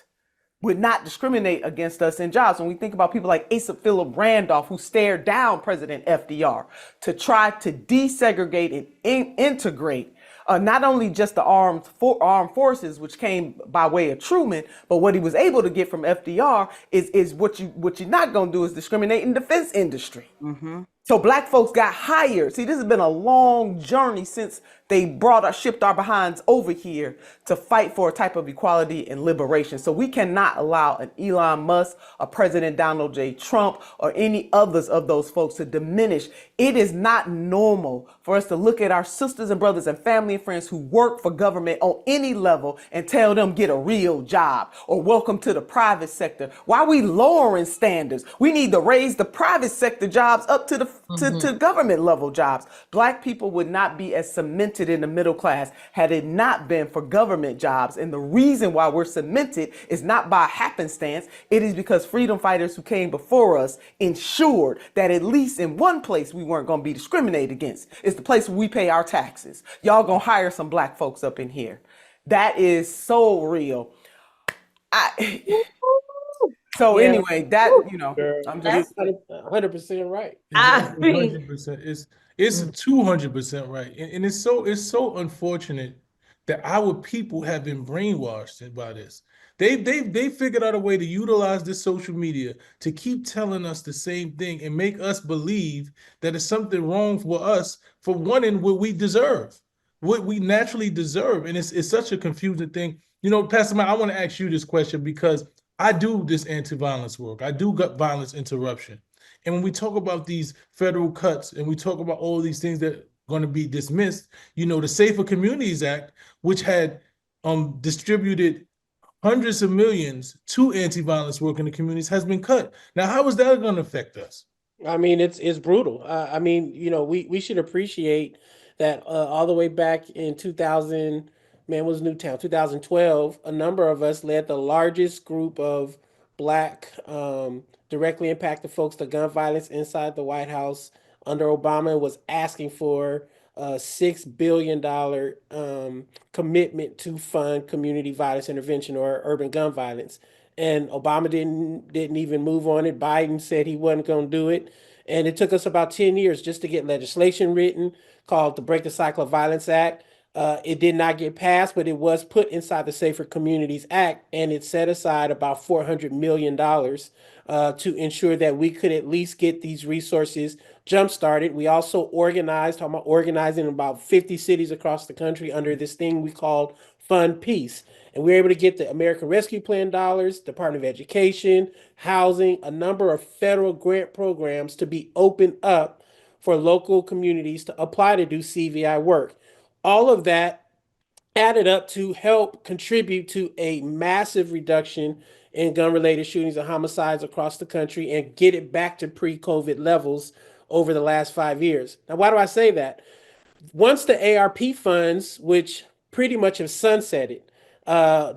would not discriminate against us in jobs. When we think about people like Asa Philip Randolph, who stared down President FDR to try to desegregate and integrate not only just the armed forces, which came by way of Truman, but what he was able to get from FDR is what you're not going to do is discriminate in the defense industry. So Black folks got hired. See, this has been a long journey since they shipped our behinds over here to fight for a type of equality and liberation. So we cannot allow an Elon Musk, a President Donald J. Trump, or any others of those folks to diminish. It is not normal for us to look at our sisters and brothers and family and friends who work for government on any level and tell them get a real job or welcome to the private sector. Why are we lowering standards? We need to raise the private sector jobs up to the to government level jobs. Black people would not be as cemented in the middle class had it not been for government jobs. And the reason why we're cemented is not by happenstance. It is because freedom fighters who came before us ensured that at least in one place we weren't going to be discriminated against. It's the place where we pay our taxes. Y'all gonna hire some Black folks up in here. That is so real. So anyway, that, you know, I'm just 100% right. I mean, 100%. It's 200% right, and it's so unfortunate that our people have been brainwashed by this. They figured out a way to utilize this social media to keep telling us the same thing and make us believe that it's something wrong for us for wanting what we deserve, what we naturally deserve, and it's such a confusing thing. You know, Pastor Mike, I want to ask you this question because I do this anti-violence work. I do gut violence interruption. And when we talk about these federal cuts and we talk about all these things that are going to be dismissed, you know, the Safer Communities Act, which had distributed hundreds of millions to anti-violence work in the communities has been cut. Now, how is that going to affect us? I mean, it's brutal. I mean, we should appreciate that all the way back in 2000, man, was Newtown 2012. A number of us led the largest group of Black directly impacted folks to gun violence inside the White House under Obama, was asking for a $6 billion commitment to fund community violence intervention or urban gun violence. And Obama didn't even move on it. Biden said he wasn't going to do it, and it took us about 10 years just to get legislation written called the Break the Cycle of Violence Act. It did not get passed, but it was put inside the Safer Communities Act, and it set aside about $400 million to ensure that we could at least get these resources jump started. We also organized, talking about organizing about 50 cities across the country under this thing we called Fund Peace. And we were able to get the American Rescue Plan dollars, Department of Education, housing, a number of federal grant programs to be opened up for local communities to apply to do CVI work. All of that added up to help contribute to a massive reduction in gun-related shootings and homicides across the country and get it back to pre-COVID levels over the last 5 years. Now, why do I say that? Once the ARP funds, which pretty much have sunsetted,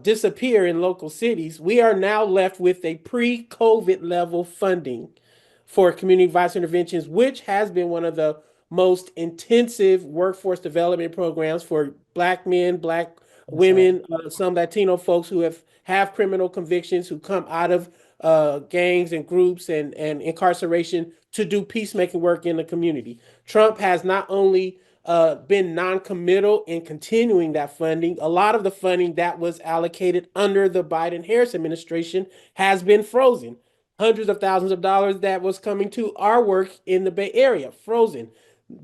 disappear in local cities, we are now left with a pre-COVID level funding for community violence interventions, which has been one of the most intensive workforce development programs for Black men, Black women, some Latino folks who have criminal convictions, who come out of gangs and groups and incarceration to do peacemaking work in the community. Trump has not only been non-committal in continuing that funding. A lot of the funding that was allocated under the Biden-Harris administration has been frozen. Hundreds of thousands of dollars that was coming to our work in the Bay Area, frozen.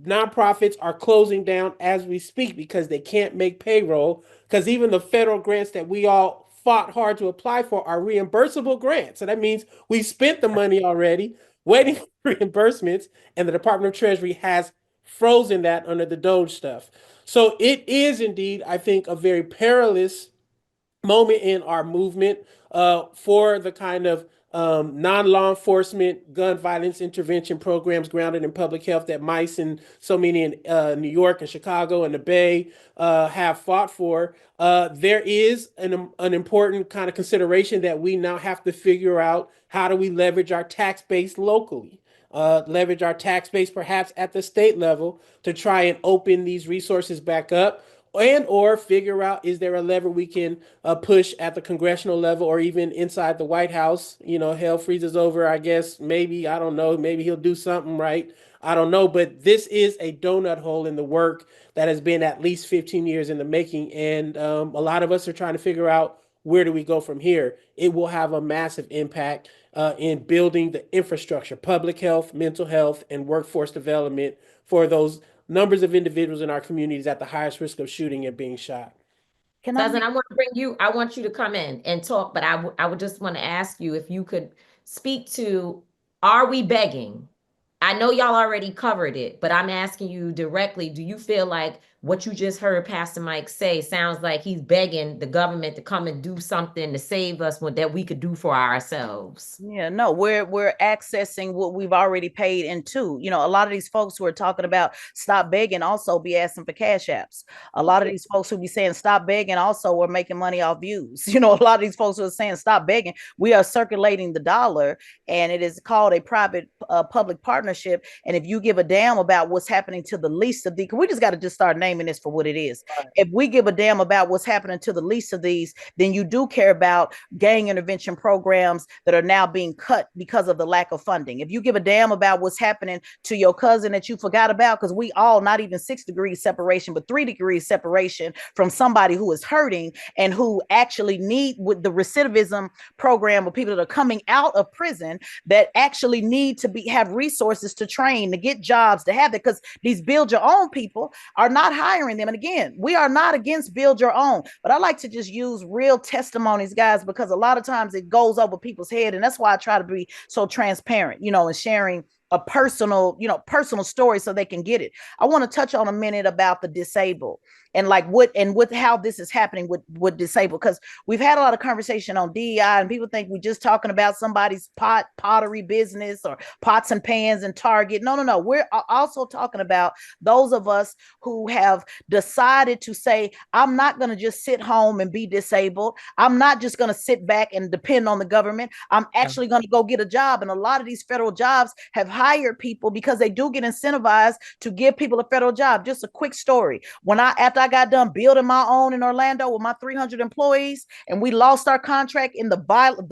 Nonprofits are closing down as we speak because they can't make payroll, because even the federal grants that we all fought hard to apply for are reimbursable grants. So that means we spent the money already, waiting for reimbursements, and the Department of Treasury has frozen that under the Doge stuff. So it is indeed, I think, a very perilous moment in our movement for the kind of non-law enforcement gun violence intervention programs grounded in public health that MICE and so many in New York and Chicago and the Bay have fought for. There is an important kind of consideration that we now have to figure out: how do we leverage our tax base locally? Leverage our tax base perhaps at the state level to try and open these resources back up, and or figure out, is there a lever we can push at the congressional level or even inside the White House? Hell freezes over, I guess. Maybe, I don't know, maybe he'll do something right. I don't know, but this is a donut hole in the work that has been at least 15 years in the making. And a lot of us are trying to figure out, where do we go from here? It will have a massive impact in building the infrastructure, public health, mental health, and workforce development for those numbers of individuals in our communities at the highest risk of shooting and being shot. Tezyln, I want you to come in and talk, but I would just want to ask you if you could speak to, are we begging? I know y'all already covered it, but I'm asking you directly, do you feel like what you just heard Pastor Mike say sounds like he's begging the government to come and do something to save us that we could do for ourselves? Yeah, no, we're accessing what we've already paid into. A lot of these folks who are talking about stop begging also be asking for cash apps. A lot of these folks who be saying stop begging also are making money off views. A lot of these folks who are saying stop begging, we are circulating the dollar, and it is called a private public partnership. And if you give a damn about what's happening to the least of these, we just got to just start naming this for what it is. Right. If we give a damn about what's happening to the least of these, then you do care about gang intervention programs that are now being cut because of the lack of funding. If you give a damn about what's happening to your cousin that you forgot about, because we all, not even 6 degrees separation, but 3 degrees separation from somebody who is hurting and who actually need, with the recidivism program of people that are coming out of prison that actually need to have resources to train, to get jobs, to have it, because these build your own people are not hiring them. And again, we are not against build your own, but I like to just use real testimonies, guys, because a lot of times it goes over people's head. And that's why I try to be so transparent, and sharing a personal, personal story so they can get it. I want to touch on a minute about the disabled and like with how this is happening with disabled, because we've had a lot of conversation on DEI and people think we're just talking about somebody's pottery business or pots and pans and Target. No. We're also talking about those of us who have decided to say, I'm not going to just sit home and be disabled. I'm not just going to sit back and depend on the government. I'm actually going to go get a job. And a lot of these federal jobs have hired people because they do get incentivized to give people a federal job. Just a quick story. After I got done building my own in Orlando with my 300 employees and we lost our contract in the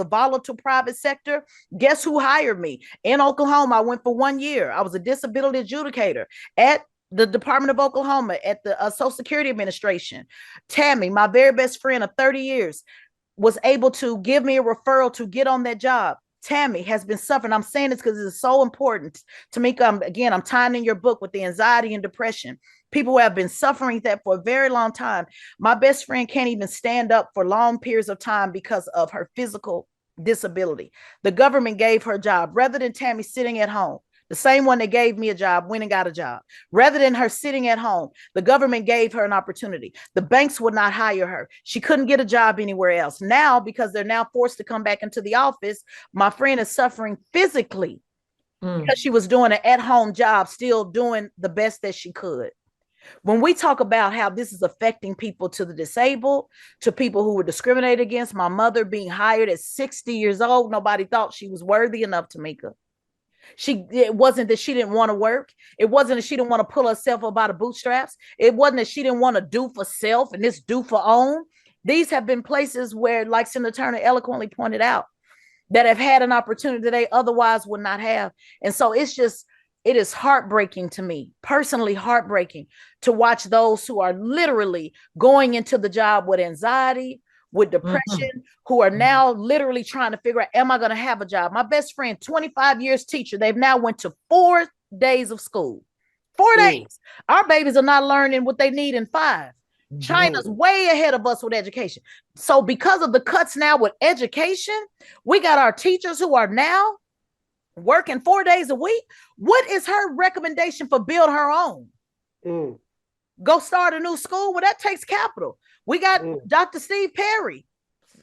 volatile private sector, guess who hired me? In Oklahoma, I went for 1 year. I was a disability adjudicator at the Department of Oklahoma, at the Social Security Administration. Tammy, my very best friend of 30 years, was able to give me a referral to get on that job. Tammy has been suffering. I'm saying this because it's so important. Tamika, again, I'm tying in your book with the anxiety and depression. People who have been suffering that for a very long time. My best friend can't even stand up for long periods of time because of her physical disability. The government gave her a job rather than Tammy sitting at home. The same one that gave me a job went and got a job. Rather than her sitting at home, the government gave her an opportunity. The banks would not hire her. She couldn't get a job anywhere else. Now, because they're now forced to come back into the office, my friend is suffering physically because she was doing an at-home job, still doing the best that she could. When we talk about how this is affecting people, to the disabled, to people who were discriminated against, my mother being hired at 60 years old, nobody thought she was worthy enough, Tamika. It wasn't that she didn't want to work. It wasn't that she didn't want to pull herself up by the bootstraps. It wasn't that she didn't want to do for self and this do for own. These have been places where, like Senator Turner eloquently pointed out, that have had an opportunity that they otherwise would not have. And so it is heartbreaking to me, personally heartbreaking, to watch those who are literally going into the job with anxiety, with depression, who are now literally trying to figure out, am I going to have a job? My best friend, 25 years teacher, they've now went to 4 days of school. 4 days. Our babies are not learning what they need in 5. China's way ahead of us with education. So because of the cuts now with education, we got our teachers who are now working 4 days a week. What is her recommendation for build her own? Go start a new school? Well, that takes capital. We got Dr. Steve Perry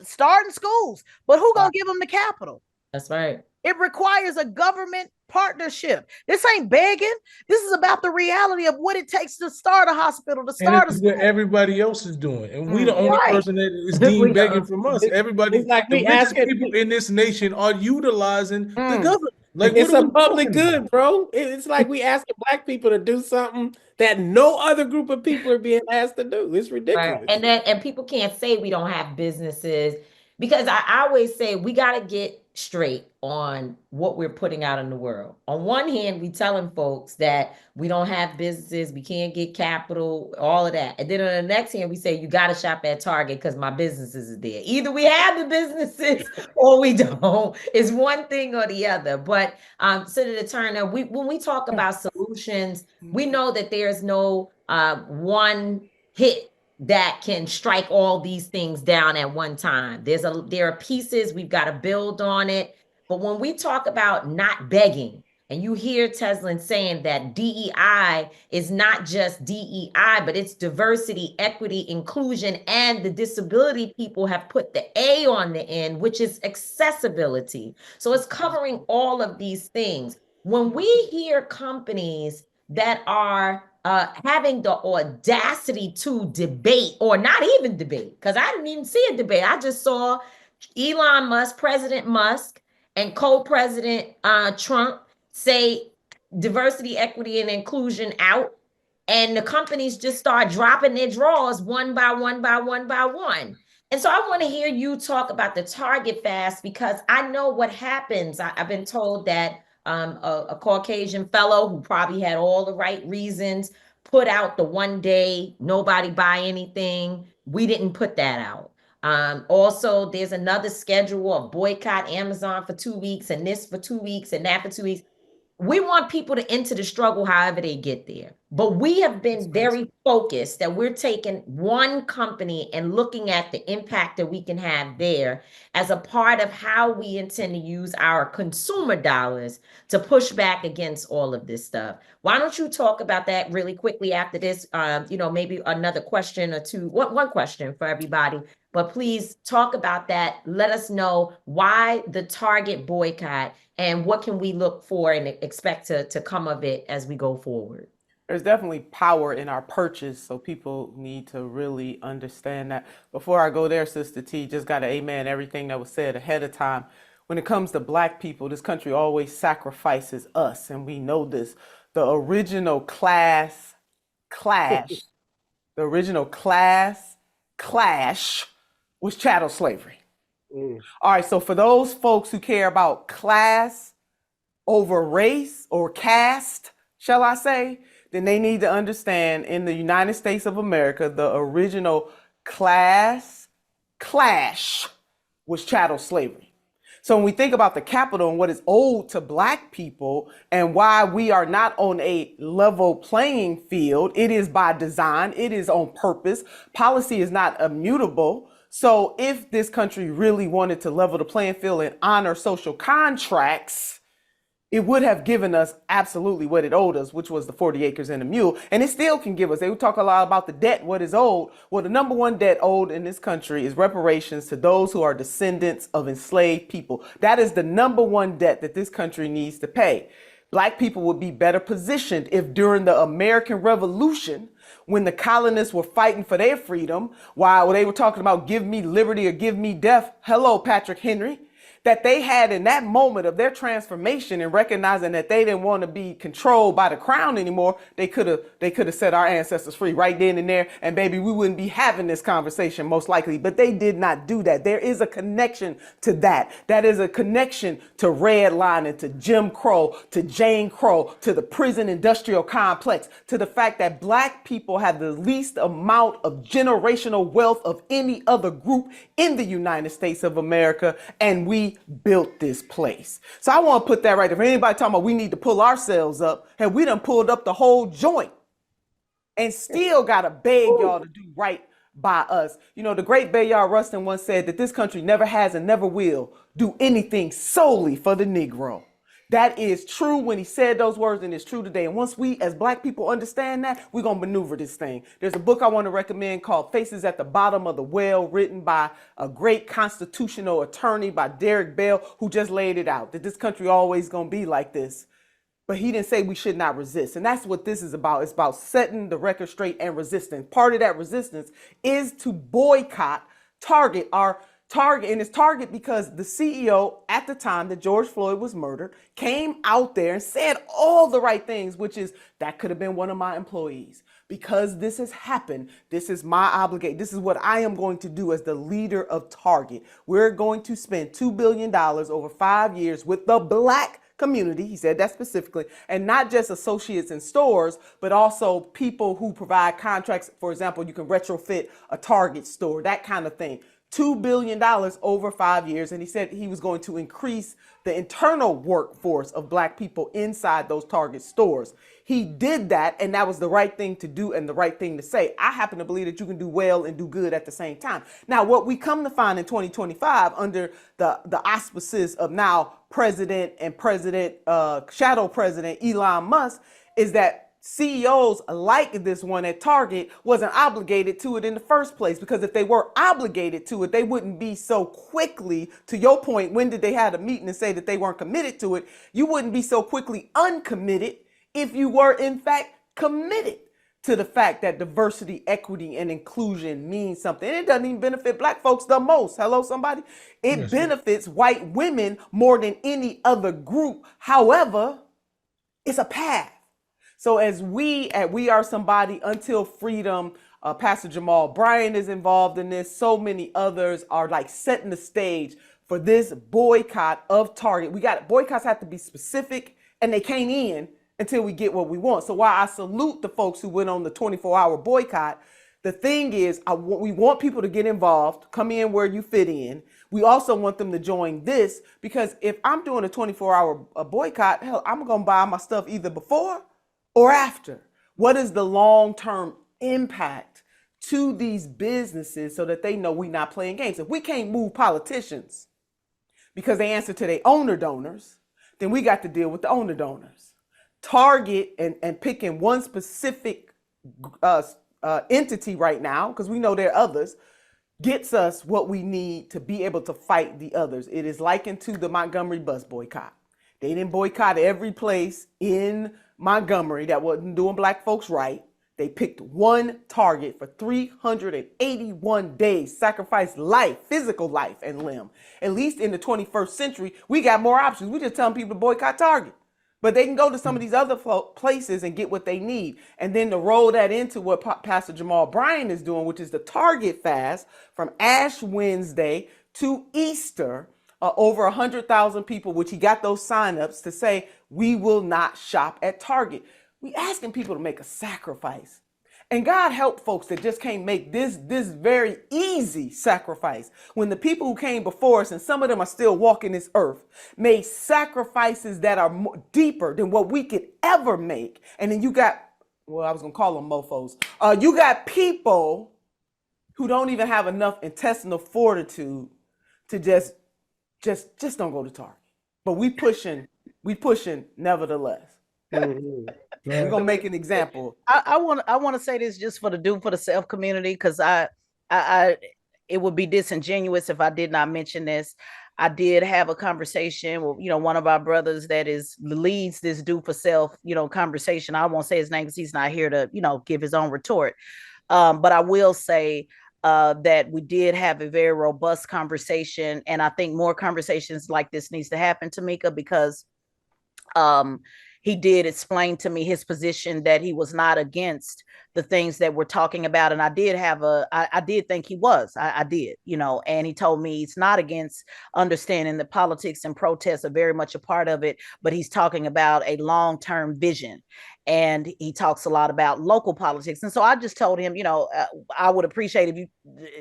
starting schools, but who gonna give them the capital? That's right. It requires a government partnership. This ain't begging. This is about the reality of what it takes to start a hospital, to start a school. What everybody else is doing, and we the only person that is deemed begging from us. Everybody, it's like the richest people in this nation are utilizing the government. Like, it's a public good, bro. It's like we asking Black people to do something that no other group of people are being asked to do. It's ridiculous. Right. And people can't say we don't have businesses, because I always say we got to get straight on what we're putting out in the world. On one hand, we telling folks that we don't have businesses, we can't get capital, all of that. And then on the next hand, we say you got to shop at Target because my businesses is there. Either we have the businesses or we don't. It's one thing or the other. But Senator Turner, when we talk about solutions, we know that there's no one hit that can strike all these things down at one time. There are pieces, we've got to build on it. But when we talk about not begging, and you hear Tezyln saying that DEI is not just DEI, but it's diversity, equity, inclusion, and the disability people have put the A on the end, which is accessibility. So it's covering all of these things. When we hear companies that are having the audacity to debate, or not even debate, because I didn't even see a debate. I just saw Elon Musk, President Musk, and co-president Trump say diversity, equity, and inclusion out, and the companies just start dropping their drawers one by one by one by one. And so I want to hear you talk about the Target fast, because I know what happens. I've been told that a Caucasian fellow who probably had all the right reasons put out the 1 day, nobody buy anything. We didn't put that out. Also, there's another schedule of boycott Amazon for 2 weeks, and this for 2 weeks, and that for 2 weeks. we want people to enter the struggle however they get there. But we have been very focused that we're taking one company and looking at the impact that we can have there as a part of how we intend to use our consumer dollars to push back against all of this stuff. Why don't you talk about that really quickly after this? Maybe another question or two, one question for everybody. But please talk about that. Let us know why the Target boycott and what can we look for and expect to come of it as we go forward. There's definitely power in our purchase, so people need to really understand that. Before I go there, Sister T, just got to amen everything that was said ahead of time. When it comes to Black people, this country always sacrifices us, and we know this. The original class clash was chattel slavery. All right, so for those folks who care about class over race or caste, shall I say, then they need to understand in the United States of America, the original class clash was chattel slavery. So when we think about the capital and what is owed to Black people and why we are not on a level playing field, it is by design, it is on purpose. Policy is not immutable. So if this country really wanted to level the playing field and honor social contracts, it would have given us absolutely what it owed us, which was the 40 acres and a mule. And it still can give us. They would talk a lot about the debt, what is owed. Well, the number one debt owed in this country is reparations to those who are descendants of enslaved people. That is the number one debt that this country needs to pay. Black people would be better positioned if during the American Revolution, when the colonists were fighting for their freedom, while they were talking about give me liberty or give me death, hello, Patrick Henry, that they had in that moment of their transformation and recognizing that they didn't want to be controlled by the crown anymore, they could have set our ancestors free right then and there. And baby, we wouldn't be having this conversation most likely, but they did not do that. There is a connection to that. That is a connection to redlining, to Jim Crow, to Jane Crow, to the prison industrial complex, to the fact that Black people have the least amount of generational wealth of any other group in the United States of America. And we built this place. So I want to put that right there. For anybody talking about we need to pull ourselves up, hey, we done pulled up the whole joint and still got to beg y'all to do right by us. You know, the great Bayard Rustin once said that this country never has and never will do anything solely for the Negro. That is true when he said those words, and it's true today. And once we as Black people understand that, we're going to maneuver this thing. There's a book I want to recommend called Faces at the Bottom of the Well, written by a great constitutional attorney by Derek Bell, who just laid it out, that this country always going to be like this. But he didn't say we should not resist. And that's what this is about. It's about setting the record straight and resisting. Part of that resistance is to boycott Target, and it's Target because the CEO at the time that George Floyd was murdered came out there and said all the right things, which is that could have been one of my employees. Because this has happened, this is my obligation. This is what I am going to do as the leader of Target. We're going to spend $2 billion over 5 years with the Black community. He said that specifically, and not just associates in stores, but also people who provide contracts. For example, you can retrofit a Target store, that kind of thing. $2 billion over 5 years. And he said he was going to increase the internal workforce of Black people inside those Target stores. He did that, and that was the right thing to do and the right thing to say. I happen to believe that you can do well and do good at the same time. Now, what we come to find in 2025 under the auspices of now Shadow President Elon Musk is that CEOs like this one at Target wasn't obligated to it in the first place, because if they were obligated to it, they wouldn't be so quickly, to your point, when did they have a meeting and say that they weren't committed to it? You wouldn't be so quickly uncommitted if you were in fact committed to the fact that diversity, equity, and inclusion means something. And it doesn't even benefit Black folks the most. Hello, somebody? It benefits white women more than any other group. However, it's a path. So as we are somebody until freedom, Pastor Jamal Bryant is involved in this. So many others are like setting the stage for this boycott of Target. Boycotts have to be specific, and they can't end until we get what we want. So while I salute the folks who went on the 24-hour boycott, the thing is, we want people to get involved, come in where you fit in. We also want them to join this, because if I'm doing a 24-hour boycott, hell, I'm going to buy my stuff either before or after. What is the long-term impact to these businesses so that they know we're not playing games? If we can't move politicians because they answer to their owner donors, then we got to deal with the owner donors. Target and picking one specific entity right now, because we know there are others, gets us what we need to be able to fight the others. It is likened to the Montgomery bus boycott. They didn't boycott every place in Montgomery that wasn't doing black folks right. They picked one target for 381 days, sacrificed life, physical life and limb. At least in the 21st century, we got more options. We just telling people to boycott Target. But they can go to some of these other places and get what they need. And then to roll that into what Pastor Jamal Bryan is doing, which is the Target fast from Ash Wednesday to Easter, over 100,000 people, which he got those signups to say, we will not shop at Target. We asking people to make a sacrifice. And God help folks that just can't make this very easy sacrifice. When the people who came before us, and some of them are still walking this earth, made sacrifices that are deeper than what we could ever make. And then you got, well, I was going to call them mofos. You got people who don't even have enough intestinal fortitude to just don't go to Target. But we pushing nevertheless. Mhm. We're gonna make an example. I want to say this just for the do for the self community, because I it would be disingenuous if I did not mention this. I did have a conversation with, one of our brothers that leads this do for self, conversation. I won't say his name because he's not here to, give his own retort. But I will say that we did have a very robust conversation, and I think more conversations like this needs to happen, Tamika, because he did explain to me his position that he was not against the things that we're talking about. And I did think he was, I did, and he told me he's not against understanding that politics and protests are very much a part of it, but he's talking about a long-term vision. And he talks a lot about local politics. And so I just told him, I would appreciate if you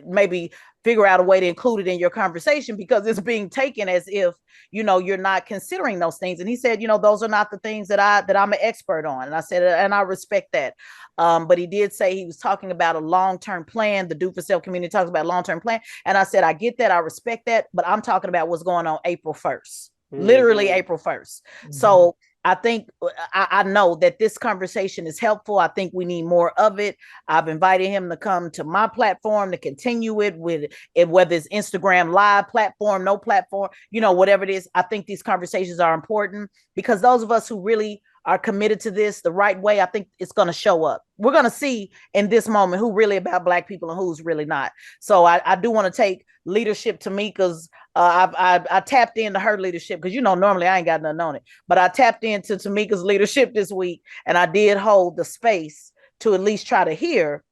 maybe figure out a way to include it in your conversation, because it's being taken as if, you're not considering those things. And he said, those are not the things that I'm an expert on. And I said, and I respect that. But he did say he was talking about a long-term plan. The Do for Self community talks about long-term plan. And I said, I get that. I respect that. But I'm talking about what's going on April 1st, literally April 1st. So I think I know that this conversation is helpful. I think we need more of it. I've invited him to come to my platform to continue it with it, whether it's Instagram live platform, no platform, whatever it is. I think these conversations are important, because those of us who really are committed to this the right way, I think it's going to show up. We're going to see in this moment who really about Black people and who's really not. So I do want to take leadership, Tamika's. I tapped into her leadership, because normally I ain't got nothing on it, but I tapped into Tamika's leadership this week, and I did hold the space to at least try to hear,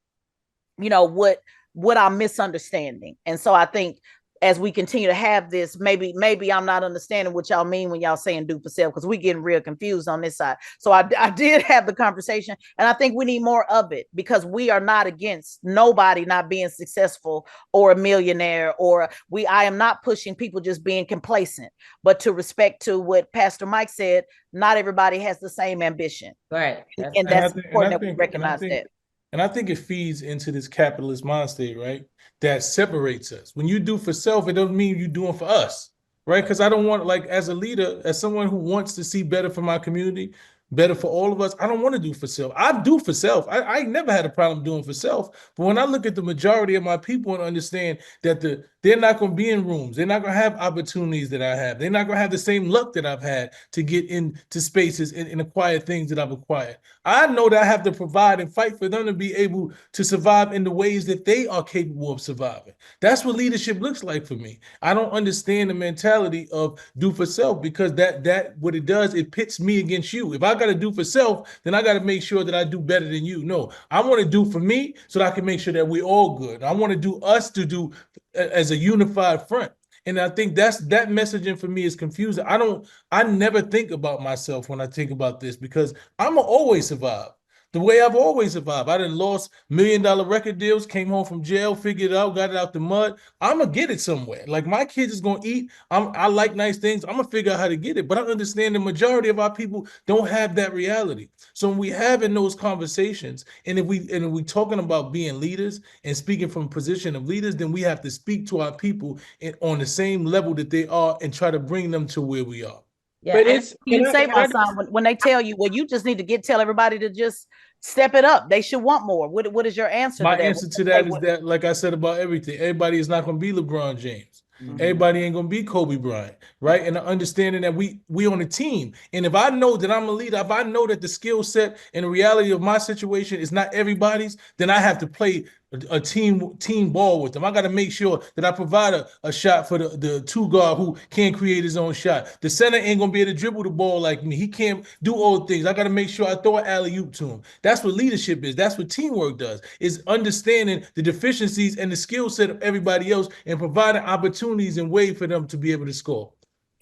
what I'm misunderstanding. And so I think as we continue to have this, maybe I'm not understanding what y'all mean when y'all saying do for self, because we getting real confused on this side. So I did have the conversation, and I think we need more of it, because we are not against nobody not being successful or a millionaire, I am not pushing people just being complacent, but to respect to what Pastor Mike said, not everybody has the same ambition. Right. And that's important that we recognize that. And I think it feeds into this capitalist mind state, right? That separates us. When you do for self, it doesn't mean you're doing for us, right? Because I don't want, as a leader, as someone who wants to see better for my community, better for all of us, I don't want to do for self. I do for self. I never had a problem doing for self. But when I look at the majority of my people and understand that they're not going to be in rooms, they're not going to have opportunities that I have, they're not going to have the same luck that I've had to get into spaces and acquire things that I've acquired. I know that I have to provide and fight for them to be able to survive in the ways that they are capable of surviving. That's what leadership looks like for me. I don't understand the mentality of do for self, because that what it does, it pits me against you. If I got to do for self, then I got to make sure that I do better than you. No, I want to do for me so that I can make sure that we're all good. I want to do us to do as a unified front. And I think that messaging for me is confusing. I never think about myself when I think about this, because I'm gonna always survive. the way I've always survived. I done lost $1 million record deals, came home from jail, figured it out, got it out the mud. I'm gonna get it somewhere. Like my kids is gonna eat. I like nice things. I'm gonna figure out how to get it. But I understand the majority of our people don't have that reality. So when we having those conversations, and if we talking about being leaders and speaking from a position of leaders, then we have to speak to our people on the same level that they are and try to bring them to where we are. Yeah, But and it's You say, my son, when they tell you, well, you just need to tell everybody to just step it up. They should want more. What is your answer My to that? answer to that is that, like I said about everything, everybody is not going to be LeBron James. Everybody ain't gonna be Kobe Bryant, right? And the understanding that we on a team. And if I know that I'm a leader, if I know that the skill set and the reality of my situation is not everybody's, then I have to play a team ball with them. I got to make sure that I provide a shot for the two guard who can create his own shot. The center ain't gonna be able to dribble the ball like me. He can't do all the things. I got to make sure I throw an alley-oop to him. That's what leadership is. That's what teamwork does. Is understanding the deficiencies and the skill set of everybody else and providing opportunities and way for them to be able to score.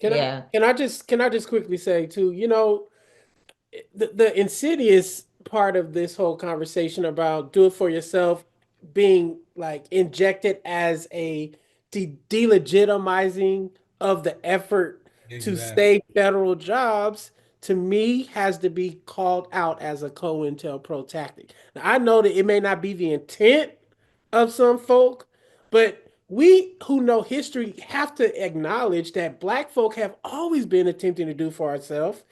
Can I just quickly say too, the insidious part of this whole conversation about do it for yourself being like injected as a delegitimizing of the effort to save federal jobs, to me, has to be called out as a COINTELPRO tactic. Now, I know that it may not be the intent of some folk, but we who know history have to acknowledge that Black folk have always been attempting to do for ourselves.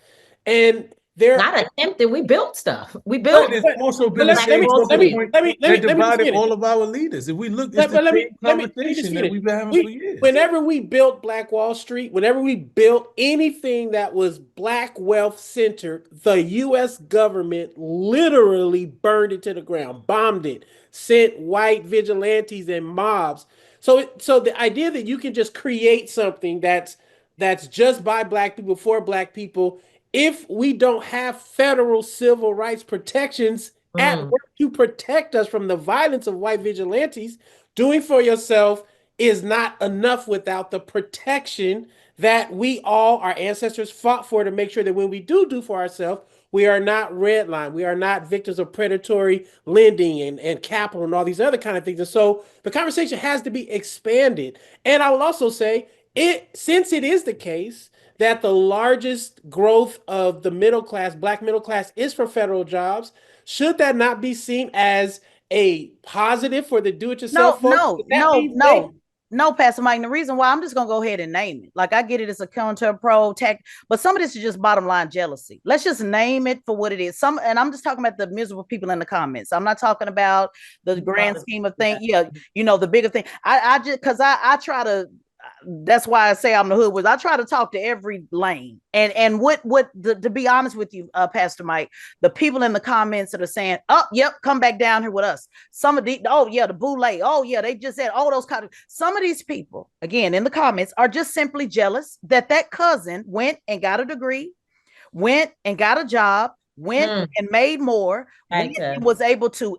And they're not attempted. We built stuff. We built. It's also been let me divided all of our leaders. If we look, it's the same conversation that we've been having for years. Whenever we built Black Wall Street, whenever we built anything that was Black wealth centered, the U.S. government literally burned it to the ground, bombed it, sent white vigilantes and mobs. So the idea that you can just create something that's just by Black people for Black people, if we don't have federal civil rights protections at work to protect us from the violence of white vigilantes, doing for yourself is not enough without the protection that we all, our ancestors, fought for to make sure that when we do for ourselves, we are not redlined. We are not victims of predatory lending and capital and all these other kind of things. And so the conversation has to be expanded. And I will also say, since it is the case that the largest growth of the middle class, Black middle class, is for federal jobs, should that not be seen as a positive for the do-it-yourself folks? No, Pastor Mike. And the reason why, I'm just gonna go ahead and name it. Like, I get it, it's a COINTELPRO tech, but some of this is just bottom line jealousy. Let's just name it for what it is. And I'm just talking about the miserable people in the comments. I'm not talking about the grand scheme of things. Yeah, the bigger thing. I just, because I try to. That's why I say I'm the hood was. I try to talk to every lane, and to be honest with you, Pastor Mike, the people in the comments that are saying, "Oh, yep, come back down here with us." Some of the, the boule, they just said all those kind of. Some of these people, again, in the comments, are just simply jealous that cousin went and got a degree, went and got a job, went and made more, was able to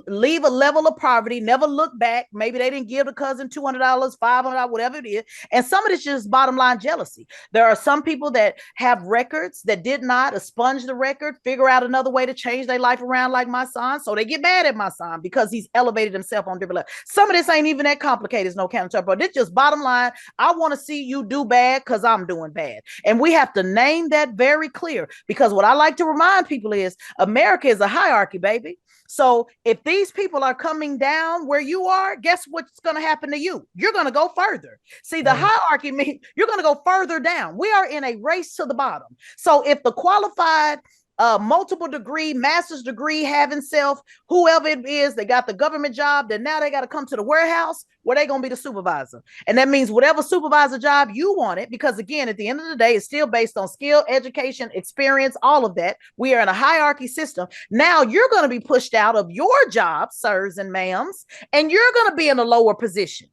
leave a level of poverty, never look back. Maybe they didn't give the cousin $200, $500, whatever it is. And some of it's just bottom line jealousy. There are some people that have records that did not expunge the record, figure out another way to change their life around, like my son. So they get mad at my son because he's elevated himself on different levels. Some of this ain't even that complicated. It's no COINTELPRO. This just bottom line. I want to see you do bad because I'm doing bad. And we have to name that very clear, because what I like to remind people is America is a hierarchy, baby. So if these people are coming down where you are, guess what's going to happen to you? You're going to go further. See, the hierarchy means you're going to go further down. We are in a race to the bottom. So if the qualified multiple degree, master's degree, having self, whoever it is, they got the government job, then now they got to come to the warehouse where they're going to be the supervisor. And that means whatever supervisor job you wanted, because again, at the end of the day, it's still based on skill, education, experience, all of that. We are in a hierarchy system. Now you're going to be pushed out of your job, sirs and ma'ams, and you're going to be in a lower position.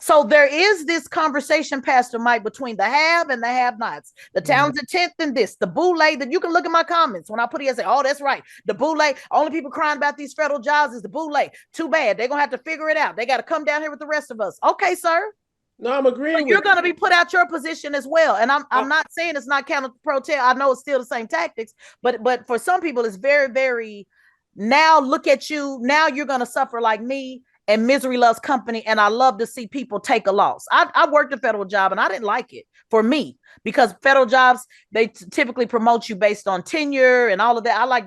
So there is this conversation, Pastor Mike, between the have and the have-nots. The Townsend 10th and this, the boule, that you can look at my comments when I put it and say, oh, that's right. The boule, only people crying about these federal jobs is the boule. Too bad. They're going to have to figure it out. They got to come down here with the rest of us. Okay, sir. No, I'm agreeing with you're going to be put out your position as well. And I'm not saying it's not counter protest. I know it's still the same tactics, but for some people, it's very, very. Now look at you. Now you're going to suffer like me. And misery loves company. And I love to see people take a loss. I worked a federal job and I didn't like it for me because federal jobs, they typically promote you based on tenure and all of that. I like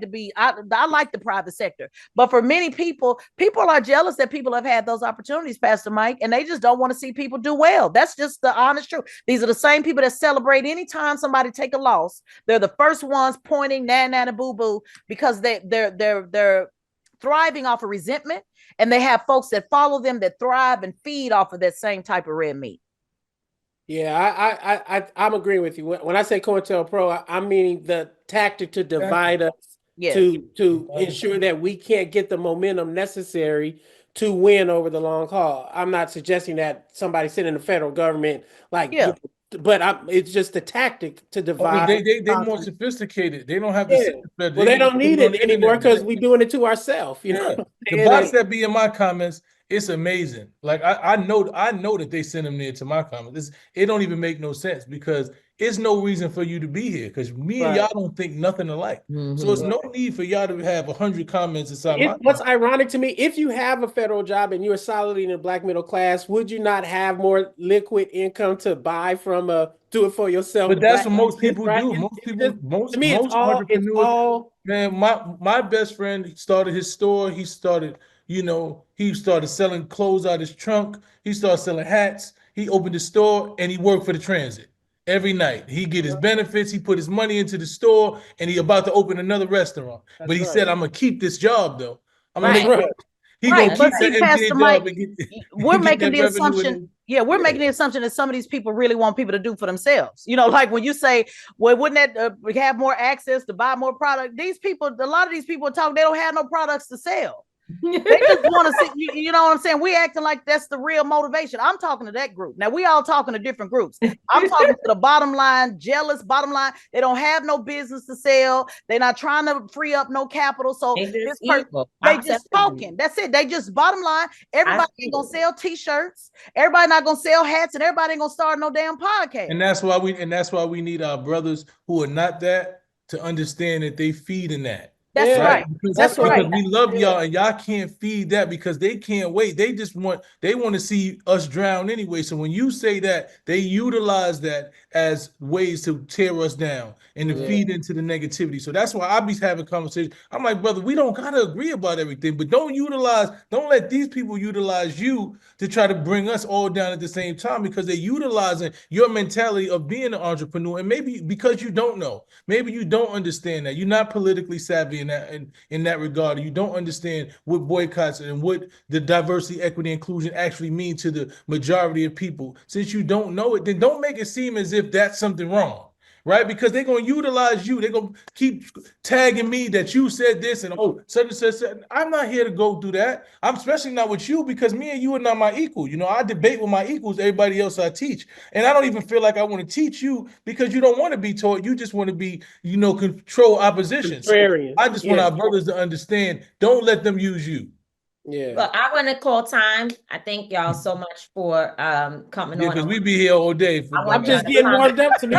the private sector. But for many people are jealous that people have had those opportunities, Pastor Mike, and they just don't want to see people do well. That's just the honest truth. These are the same people that celebrate anytime somebody take a loss. They're the first ones pointing, na boo boo, because they're thriving off of resentment. And they have folks that follow them that thrive and feed off of that same type of red meat. Yeah, I'm agreeing with you. When I say COINTELPRO, I'm meaning the tactic to divide us, Yes. to ensure that we can't get the momentum necessary to win over the long haul. I'm not suggesting that somebody sitting in the federal government, but it's just the tactic to divide. They're more sophisticated. They don't have to sit in the federal. Well, they don't need it anymore because we're doing it to ourselves. You know, the bots that be in my comments, it's amazing. Like I know that they send them there to my comments. It don't even make no sense because it's no reason for you to be here because me and y'all don't think nothing alike. So it's no need for y'all to have 100 comments inside my comments. What's ironic to me, if you have a federal job and you're solidly in the black middle class, would you not have more liquid income to buy from do it for yourself? But that's what most people do. Most entrepreneurs. Man, my best friend started his store. He started selling clothes out his trunk. He started selling hats. He opened a store and he worked for the transit. Every night he get his benefits, he put his money into the store, and he about to open another restaurant. But he said, "I'm gonna keep this job though. I'm gonna make he gonna keep that MBA job and get." We're making the assumption. Yeah, we're making the assumption that some of these people really want people to do for themselves. You know, like when you say, "Well, wouldn't that have more access to buy more product?" These people, a lot of these people talk, they don't have no products to sell. They just want to see, you know what I'm saying? We acting like that's the real motivation. I'm talking to that group. Now we all talking to different groups. I'm talking to the bottom line, jealous bottom line. They don't have no business to sell. They're not trying to free up no capital. So they just talking. That's it. They just bottom line. Everybody ain't gonna sell t-shirts. Everybody not gonna sell hats, and everybody ain't gonna start no damn podcast. And that's why we need our brothers who are not that to understand that they feed in that. That's right. That's right. Because we love y'all and y'all can't feed that because they can't wait. They want to see us drown anyway. So when you say that, they utilize that as ways to tear us down and to feed into the negativity. So that's why I be having conversations. I'm like, brother, we don't gotta agree about everything, but don't let these people utilize you to try to bring us all down at the same time because they're utilizing your mentality of being an entrepreneur. And maybe because you don't know, maybe you don't understand that. You're not politically savvy in that regard. You don't understand what boycotts and what the diversity, equity, inclusion actually mean to the majority of people. Since you don't know it, then don't make it seem as if that's something wrong, right? Because they're going to utilize you. They're going to keep tagging me that you said this and such and such. I'm not here to go do that. I'm especially not with you because me and you are not my equal. You know, I debate with my equals, everybody else I teach. And I don't even feel like I want to teach you because you don't want to be taught. You just want to be, control opposition. So I just want our brothers to understand, don't let them use you. Yeah. Well, I want to call time. I thank y'all so much for coming on. Yeah, because we be here all day. I'm just getting warmed up to me.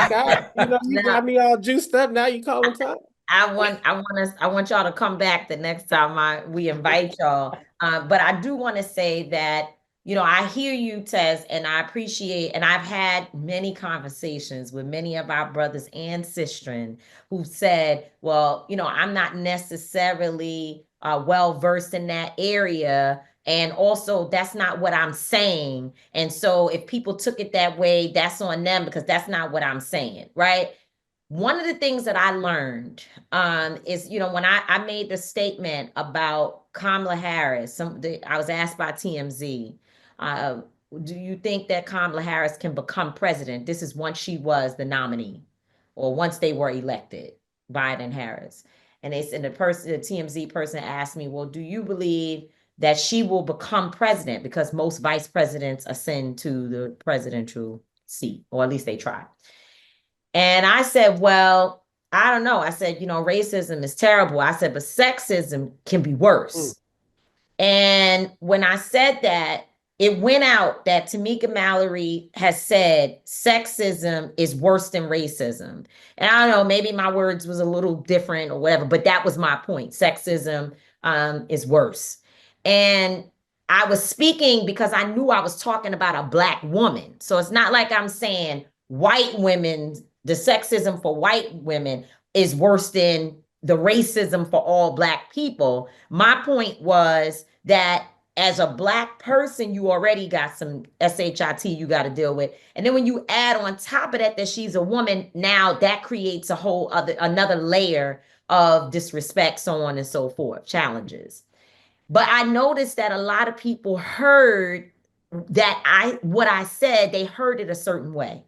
You got me all juiced up. Now you calling time. I want y'all to come back the next time we invite y'all. But I do want to say that, I hear you, Tez, and I appreciate, and I've had many conversations with many of our brothers and sistren who said, well, I'm not necessarily well-versed in that area. And also that's not what I'm saying. And so if people took it that way, that's on them because that's not what I'm saying, right? One of the things that I learned is, when I made the statement about Kamala Harris, I was asked by TMZ, do you think that Kamala Harris can become president? This is once she was the nominee or once they were elected, Biden Harris. And the TMZ person asked me, well, do you believe that she will become president? Because most vice presidents ascend to the presidential seat, or at least they try. And I said, well, I don't know. I said, racism is terrible. I said, but sexism can be worse. And when I said that, it went out that Tamika Mallory has said sexism is worse than racism. And I don't know, maybe my words was a little different or whatever, but that was my point. Sexism is worse. And I was speaking because I knew I was talking about a Black woman. So it's not like I'm saying white women, the sexism for white women is worse than the racism for all Black people. My point was that as a Black person, you already got some SHIT you got to deal with. And then when you add on top of that, that she's a woman, now that creates a whole another layer of disrespect, so on and so forth, challenges. But I noticed that a lot of people heard that what I said, they heard it a certain way.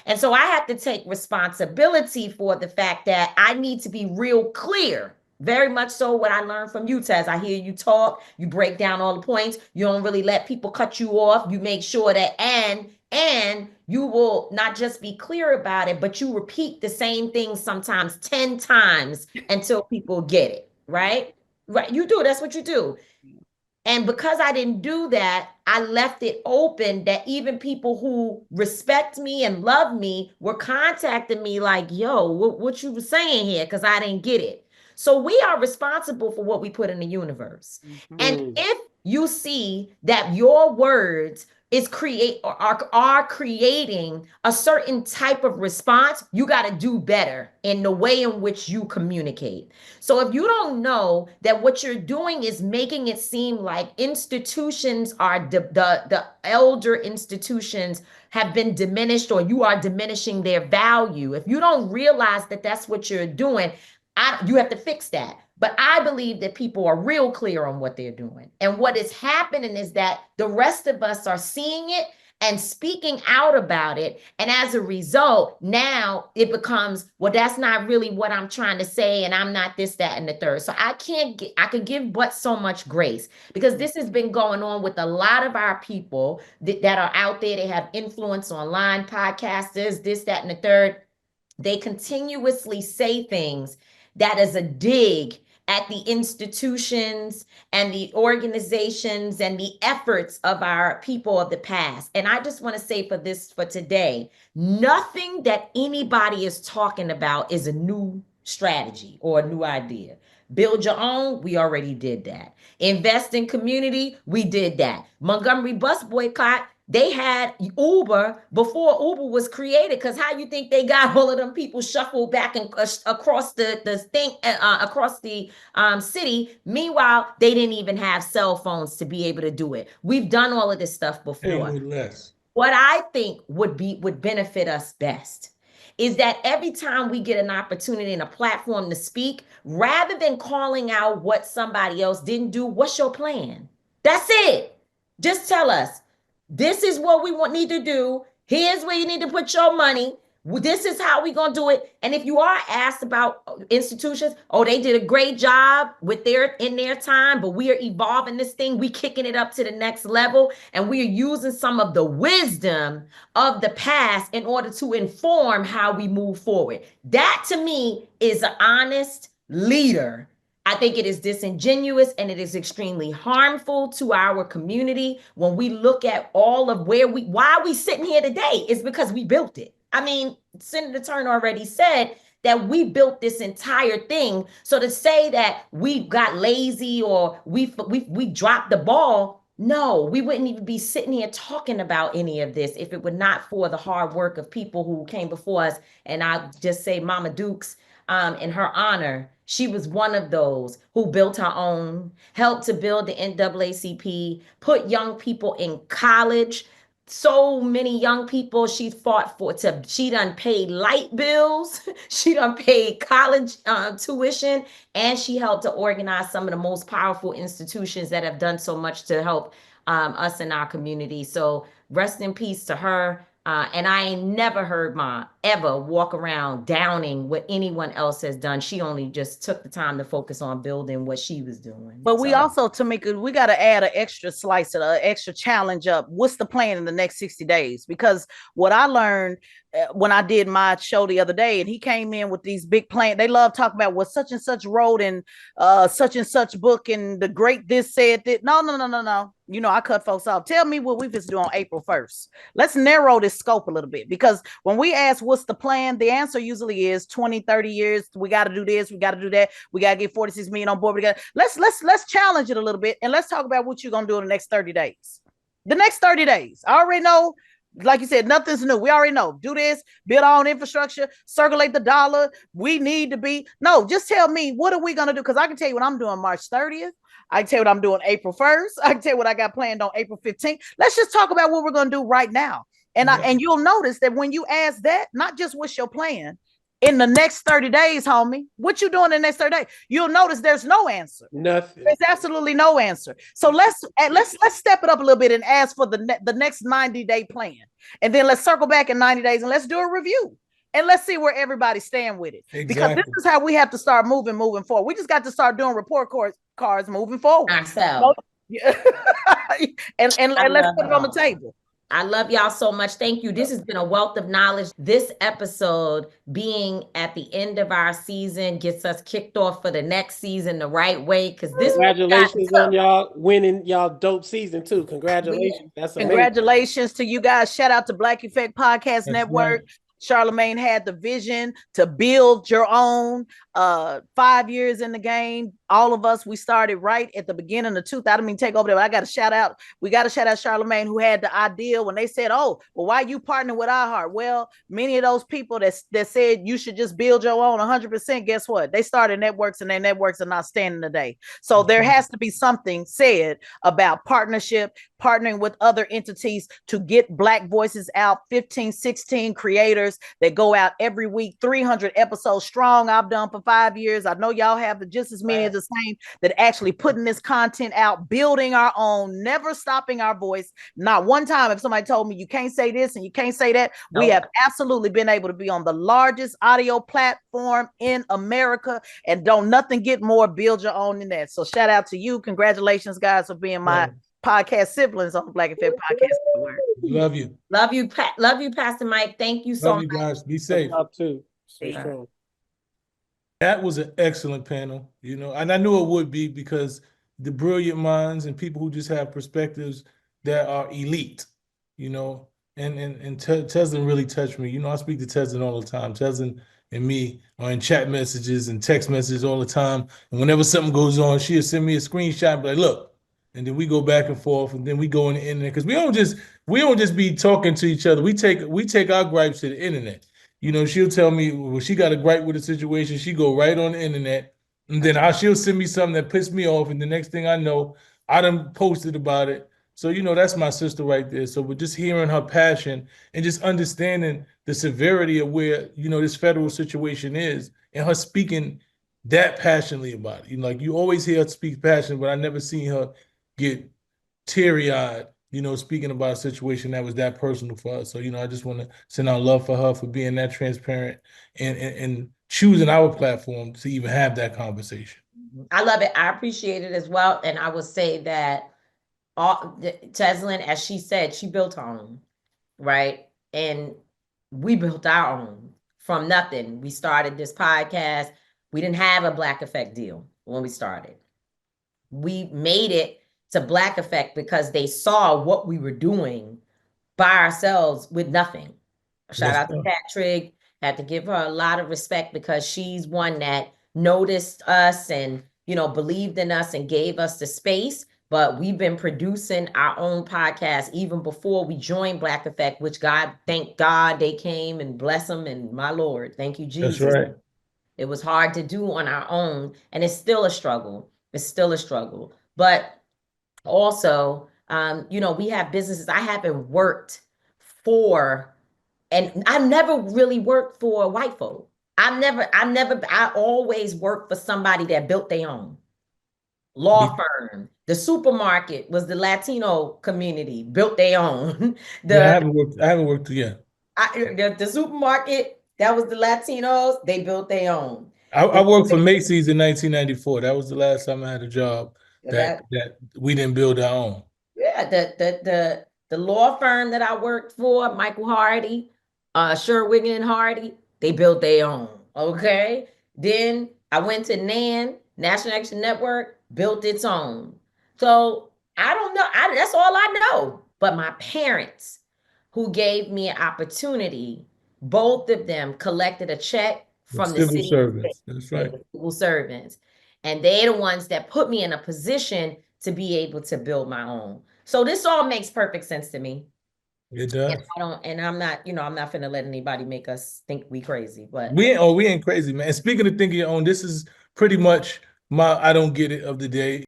And so I have to take responsibility for the fact that I need to be real clear. Very much so what I learned from you, Tez. I hear you talk, you break down all the points, you don't really let people cut you off, you make sure that, and you will not just be clear about it, but you repeat the same thing sometimes 10 times until people get it, right? Right, you do, that's what you do. And because I didn't do that, I left it open that even people who respect me and love me were contacting me like, yo, what you were saying here? Because I didn't get it. So we are responsible for what we put in the universe. And if you see that your words are creating a certain type of response, you got to do better in the way in which you communicate. So if you don't know that what you're doing is making it seem like institutions are the elder institutions have been diminished, or you are diminishing their value, if you don't realize that that's what you're doing, you have to fix that. But I believe that people are real clear on what they're doing. And what is happening is that the rest of us are seeing it and speaking out about it. And as a result, now it becomes, well, that's not really what I'm trying to say. And I'm not this, that, and the third. So I could give but so much grace, because this has been going on with a lot of our people that are out there. They have influence online, podcasters, this, that, and the third. They continuously say things that is a dig at the institutions and the organizations and the efforts of our people of the past. And I just want to say for today, nothing that anybody is talking about is a new strategy or a new idea. Build your own, we already did that. Invest in community, we did that. Montgomery bus boycott, they had Uber before Uber was created, because how you think they got all of them people shuffled back and across the thing across the city? Meanwhile, they didn't even have cell phones to be able to do it. We've done all of this stuff before. And with less. What I think would benefit us best is that every time we get an opportunity and a platform to speak, rather than calling out what somebody else didn't do, what's your plan? That's it. Just tell us, this is what we need to do. Here's where you need to put your money. This is how we're going to do it. And if you are asked about institutions, oh, they did a great job in their time, but we are evolving this thing. We kicking it up to the next level. And we are using some of the wisdom of the past in order to inform how we move forward. That to me is an honest leader. I think it is disingenuous and it is extremely harmful to our community when we look at all of why are we sitting here today? It's because we built it. I mean, Senator Turner already said that we built this entire thing. So to say that we got lazy or we dropped the ball, no, we wouldn't even be sitting here talking about any of this if it were not for the hard work of people who came before us. And I just say Mama Dukes, in her honor, she was one of those who built her own, helped to build the NAACP, put young people in college. So many young people she fought for. She done paid light bills, she done paid college tuition, and she helped to organize some of the most powerful institutions that have done so much to help us in our community. So rest in peace to her. And I ain't never heard Ma ever walk around downing what anyone else has done. She only just took the time to focus on building what she was doing. But we also, Tamika, we got to add an extra slice of an extra challenge up. What's the plan in the next 60 days? Because what I learned when I did my show the other day, and he came in with these big plans. They love talking about what such and such wrote in such and such book, and the great this said that. No. You know, I cut folks off. Tell me what we just do on April 1st. Let's narrow this scope a little bit, because when we ask what's the plan, the answer usually is 20, 30 years. We got to do this. We got to do that. We got to get 46 million on board. Let's challenge it a little bit, and let's talk about what you're going to do in the next 30 days. The next 30 days. I already know. Like you said, nothing's new. We already know. Do this, build our own infrastructure, circulate the dollar. We need to be. No, just tell me, what are we going to do? Because I can tell you what I'm doing March 30th. I can tell you what I'm doing April 1st. I can tell you what I got planned on April 15th. Let's just talk about what we're going to do right now. And and you'll notice that when you ask that, not just what's your plan, in the next 30 days, homie, what you doing in the next 30 days? You'll notice there's no answer. Nothing. There's absolutely no answer. So let's step it up a little bit and ask for the next 90-day plan. And then let's circle back in 90 days and let's do a review. And let's see where everybody stand with it. Exactly. Because this is how we have to start moving forward. We just got to start doing report cards moving forward. Ourselves. and let's put it on the table. I love y'all so much. Thank you. This has been a wealth of knowledge. This episode, being at the end of our season, gets us kicked off for the next season the right way. Because this congratulations on y'all winning y'all dope season too. Congratulations. That's amazing. Congratulations to you guys. Shout out to Black Effect Podcast Network. Right. Charlamagne had the vision to build your own. 5 years in the game. All of us, we started right at the beginning of 2000. I don't mean take over there, but I got to shout out. We got to shout out Charlamagne, who had the idea when they said, "Oh, well, why you partnering with iHeart?" Well, many of those people that said you should just build your own 100%. Guess what? They started networks, and their networks are not standing today. So there has to be something said about partnership, partnering with other entities to get Black voices out. 15, 16 creators that go out every week, 300 episodes strong. I've done for 5 years. I know y'all have just as many as the same, that actually putting this content out, building our own, never stopping our voice. Not one time if somebody told me you can't say this and you can't say that. Nope. We have absolutely been able to be on the largest audio platform in America, and don't nothing get more build your own than that. So shout out to you. Congratulations, guys, for being my podcast siblings on the Black Effect Podcast Network. Love you. Love you, love you, Pastor Mike. Thank you so much. Love you guys. Be safe. Up too. Stay strong. That was an excellent panel, and I knew it would be, because the brilliant minds and people who just have perspectives that are elite, and Tezyln really touched me. I speak to Tezyln all the time. Tezyln and me are in chat messages and text messages all the time. And whenever something goes on, she'll send me a screenshot and be like, look, and then we go back and forth, and then we go on the internet, because we don't just be talking to each other. We take our gripes to the internet. She'll tell me, well, she got a gripe with a situation. She go right on the internet, and then she'll send me something that pissed me off, and the next thing I know, I done posted about it. So, that's my sister right there. So we're just hearing her passion and just understanding the severity of where, this federal situation is, and her speaking that passionately about it. Like, you always hear her speak passion, but I never seen her get teary-eyed, speaking about a situation that was that personal for us. So, I just want to send out love for her for being that transparent and choosing our platform to even have that conversation. I love it. I appreciate it as well. And I would say that Tezyln, as she said, she built her own, right? And we built our own from nothing. We started this podcast. We didn't have a Black Effect deal when we started. We made it to Black Effect because they saw what we were doing by ourselves with nothing. Shout out to Pat Trigg. Had to give her a lot of respect, because she's one that noticed us and, believed in us and gave us the space. But we've been producing our own podcast even before we joined Black Effect, which thank God they came, and bless them, and my Lord, thank you, Jesus. That's right. It was hard to do on our own, and it's still a struggle. It's still a struggle. But also, we have businesses. I haven't worked for, and I never really worked for white folk. I always worked for somebody that built their own law firm. The supermarket was the Latino community, built their own. I haven't worked yet. The supermarket That was the Latinos. They built their own. I worked for Macy's in 1994. That was the last time I had a job that we didn't build our own. Yeah, the law firm that I worked for, Michael Hardy, Sherwin and Hardy, they built their own. Okay. Then I went to NAN, National Action Network, built its own. So I don't know. That's all I know. But my parents, who gave me an opportunity, both of them collected a check from the Civil city. servants. That's right. Civil servants. And they're the ones that put me in a position to be able to build my own. So this all makes perfect sense to me. It does. And I'm not finna let anybody make us think we crazy, but we ain't crazy, man. And speaking of thinking your own, this is pretty much my I don't get it of the day.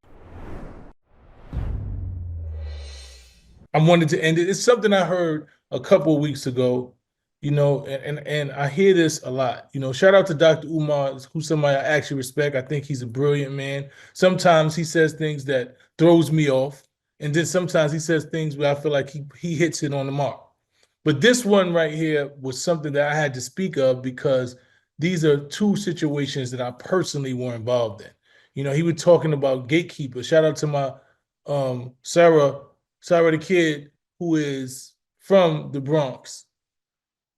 I wanted to end it. It's something I heard a couple of weeks ago, and I hear this a lot. Shout out to Dr. Umar, who's somebody I actually respect. I think he's a brilliant man. Sometimes he says things that throws me off, and then sometimes he says things where I feel like he hits it on the mark. But this one right here was something that I had to speak of because these are two situations that I personally were involved in. He was talking about gatekeepers. Shout out to my Sarah the kid, who is from the Bronx.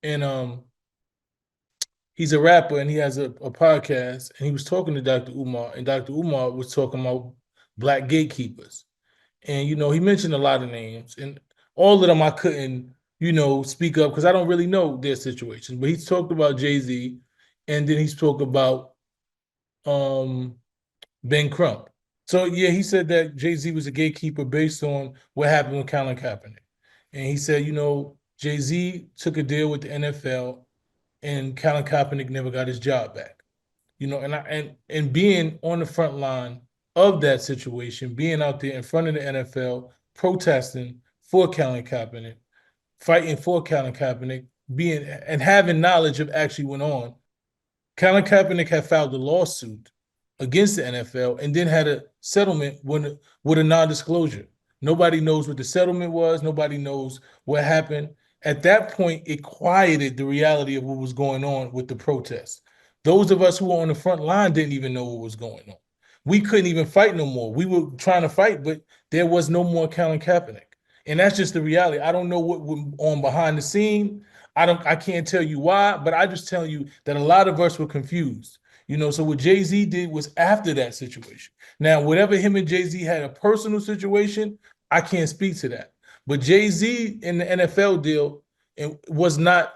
And he's a rapper and he has a podcast, and he was talking to Dr. Umar, and Dr. Umar was talking about Black gatekeepers. And, he mentioned a lot of names, and all of them I couldn't, speak up because I don't really know their situation. But he talked about Jay-Z, and then he spoke about Ben Crump. So, yeah, he said that Jay-Z was a gatekeeper based on what happened with Colin Kaepernick. And he said, Jay-Z took a deal with the NFL, and Colin Kaepernick never got his job back. And being on the front line of that situation, being out there in front of the NFL, protesting for Colin Kaepernick, fighting for Colin Kaepernick, and having knowledge of actually went on. Colin Kaepernick had filed a lawsuit against the NFL and then had a settlement with a non-disclosure. Nobody knows what the settlement was. Nobody knows what happened. At that point, it quieted the reality of what was going on with the protests. Those of us who were on the front line didn't even know what was going on. We couldn't even fight no more. We were trying to fight, but there was no more Colin Kaepernick. And that's just the reality. I don't know what went on behind the scene. I can't tell you why, but I just tell you that a lot of us were confused. So what Jay-Z did was after that situation. Now, whatever him and Jay-Z had a personal situation, I can't speak to that. But Jay-Z in the NFL deal was not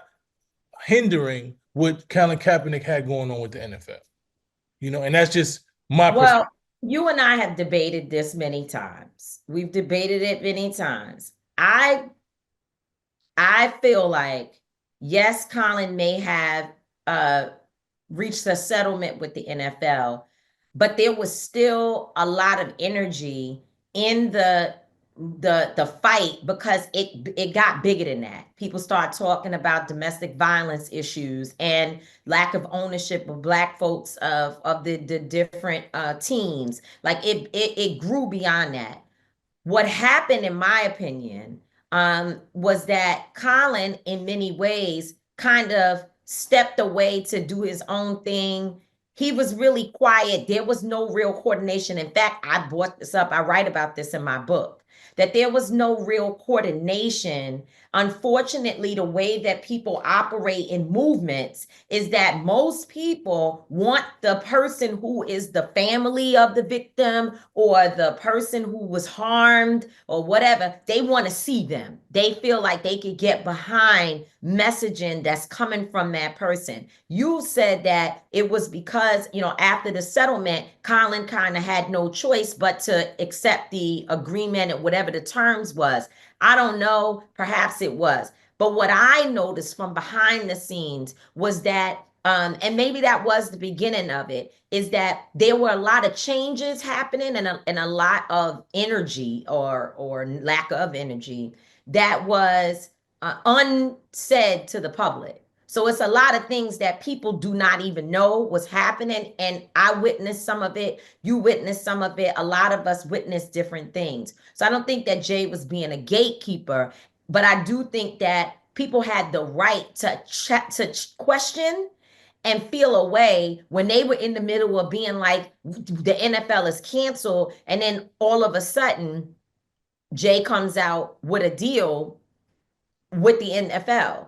hindering what Colin Kaepernick had going on with the NFL. And that's just my perspective. You and I have debated this many times. We've debated it many times. I feel like, yes, Colin may have reached a settlement with the NFL, but there was still a lot of energy in the fight because it got bigger than that. People start talking about domestic violence issues and lack of ownership of Black folks of the different teams. Like it grew beyond that. What happened, in my opinion, was that Colin, in many ways, kind of stepped away to do his own thing. He was really quiet. There was no real coordination. In fact, I brought this up. I write about this in my book, that there was no real coordination. Unfortunately, the way that people operate in movements is that most people want the person who is the family of the victim or the person who was harmed or whatever, they want to see them. They feel like they could get behind messaging that's coming from that person. You said that it was because, after the settlement, Colin kind of had no choice but to accept the agreement and whatever the terms was. I don't know, perhaps it was. But what I noticed from behind the scenes was that, and maybe that was the beginning of it, is that there were a lot of changes happening and a lot of energy or lack of energy that was unsaid to the public. So it's a lot of things that people do not even know was happening. And I witnessed some of it. You witnessed some of it. A lot of us witnessed different things. So I don't think that Jay was being a gatekeeper, but I do think that people had the right to question and feel a way when they were in the middle of being like, the NFL is canceled, and then all of a sudden, Jay comes out with a deal with the NFL.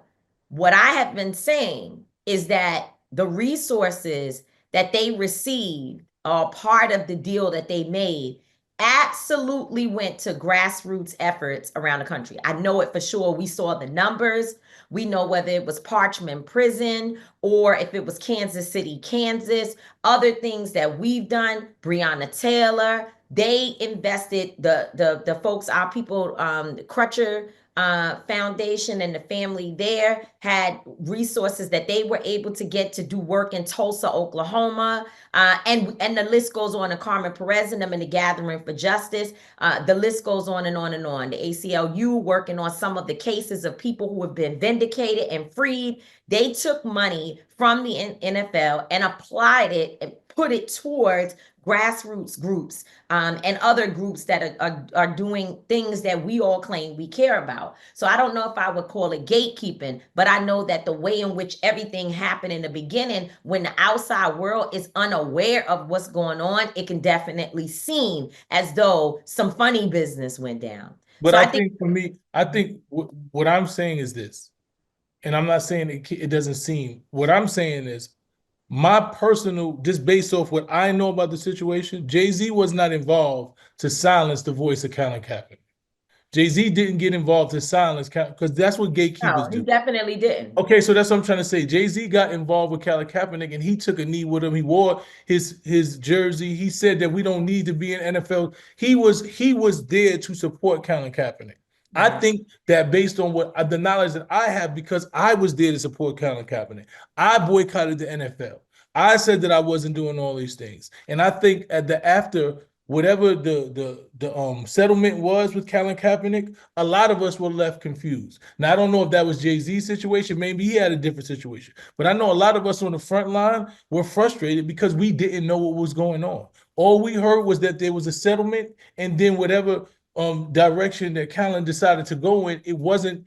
What I have been saying is that the resources that they received are part of the deal that they made absolutely went to grassroots efforts around the country. I know it for sure. We saw the numbers. We know whether it was Parchman Prison or if it was Kansas City, Kansas, other things that we've done, Breonna Taylor, they invested, the folks, our people, Crutcher Foundation and the family there had resources that they were able to get to do work in Tulsa, Oklahoma, and the list goes on. And Carmen Perez and them in the Gathering for Justice. The list goes on and on and on. The ACLU working on some of the cases of people who have been vindicated and freed. They took money from the NFL and applied it and put it towards grassroots groups and other groups that are doing things that we all claim we care about. So I don't know if I would call it gatekeeping, but I know that the way in which everything happened in the beginning, when the outside world is unaware of what's going on, it can definitely seem as though some funny business went down. But so I think for me, I think what I'm saying is this, and I'm not saying it doesn't seem, what I'm saying is, my personal, just based off what I know about the situation, Jay-Z was not involved to silence the voice of Colin Kaepernick. Jay-Z didn't get involved to silence, because that's what gatekeepers no, do. he definitely didn't. Okay, so that's what I'm trying to say. Jay-Z got involved with Colin Kaepernick, and he took a knee with him. He wore his jersey. He said that we don't need to be in NFL. He was there to support Colin Kaepernick. I think that based on what the knowledge that I have, because I was there to support Colin Kaepernick, I boycotted the NFL. I said that I wasn't doing all these things, and I think after whatever the settlement was with Colin Kaepernick, a lot of us were left confused. Now I don't know if that was Jay-Z's situation. Maybe he had a different situation, but I know a lot of us on the front line were frustrated because we didn't know what was going on. All we heard was that there was a settlement, and then whatever direction that Colin decided to go in, it wasn't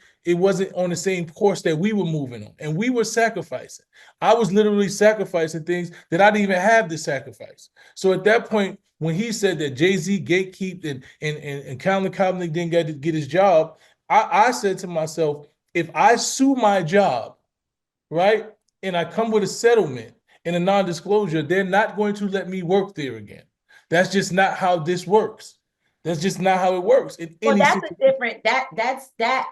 on the same course that we were moving on, and we were sacrificing. I was literally sacrificing things that I didn't even have to sacrifice. So at that point, when he said that Jay-Z gatekeeped and Colin Kaepernick didn't get his job, I said to myself, if I sue my job, right, and I come with a settlement and a non-disclosure, they're not going to let me work there again. That's just not how this works. That's just not how it works. Well, that's a different,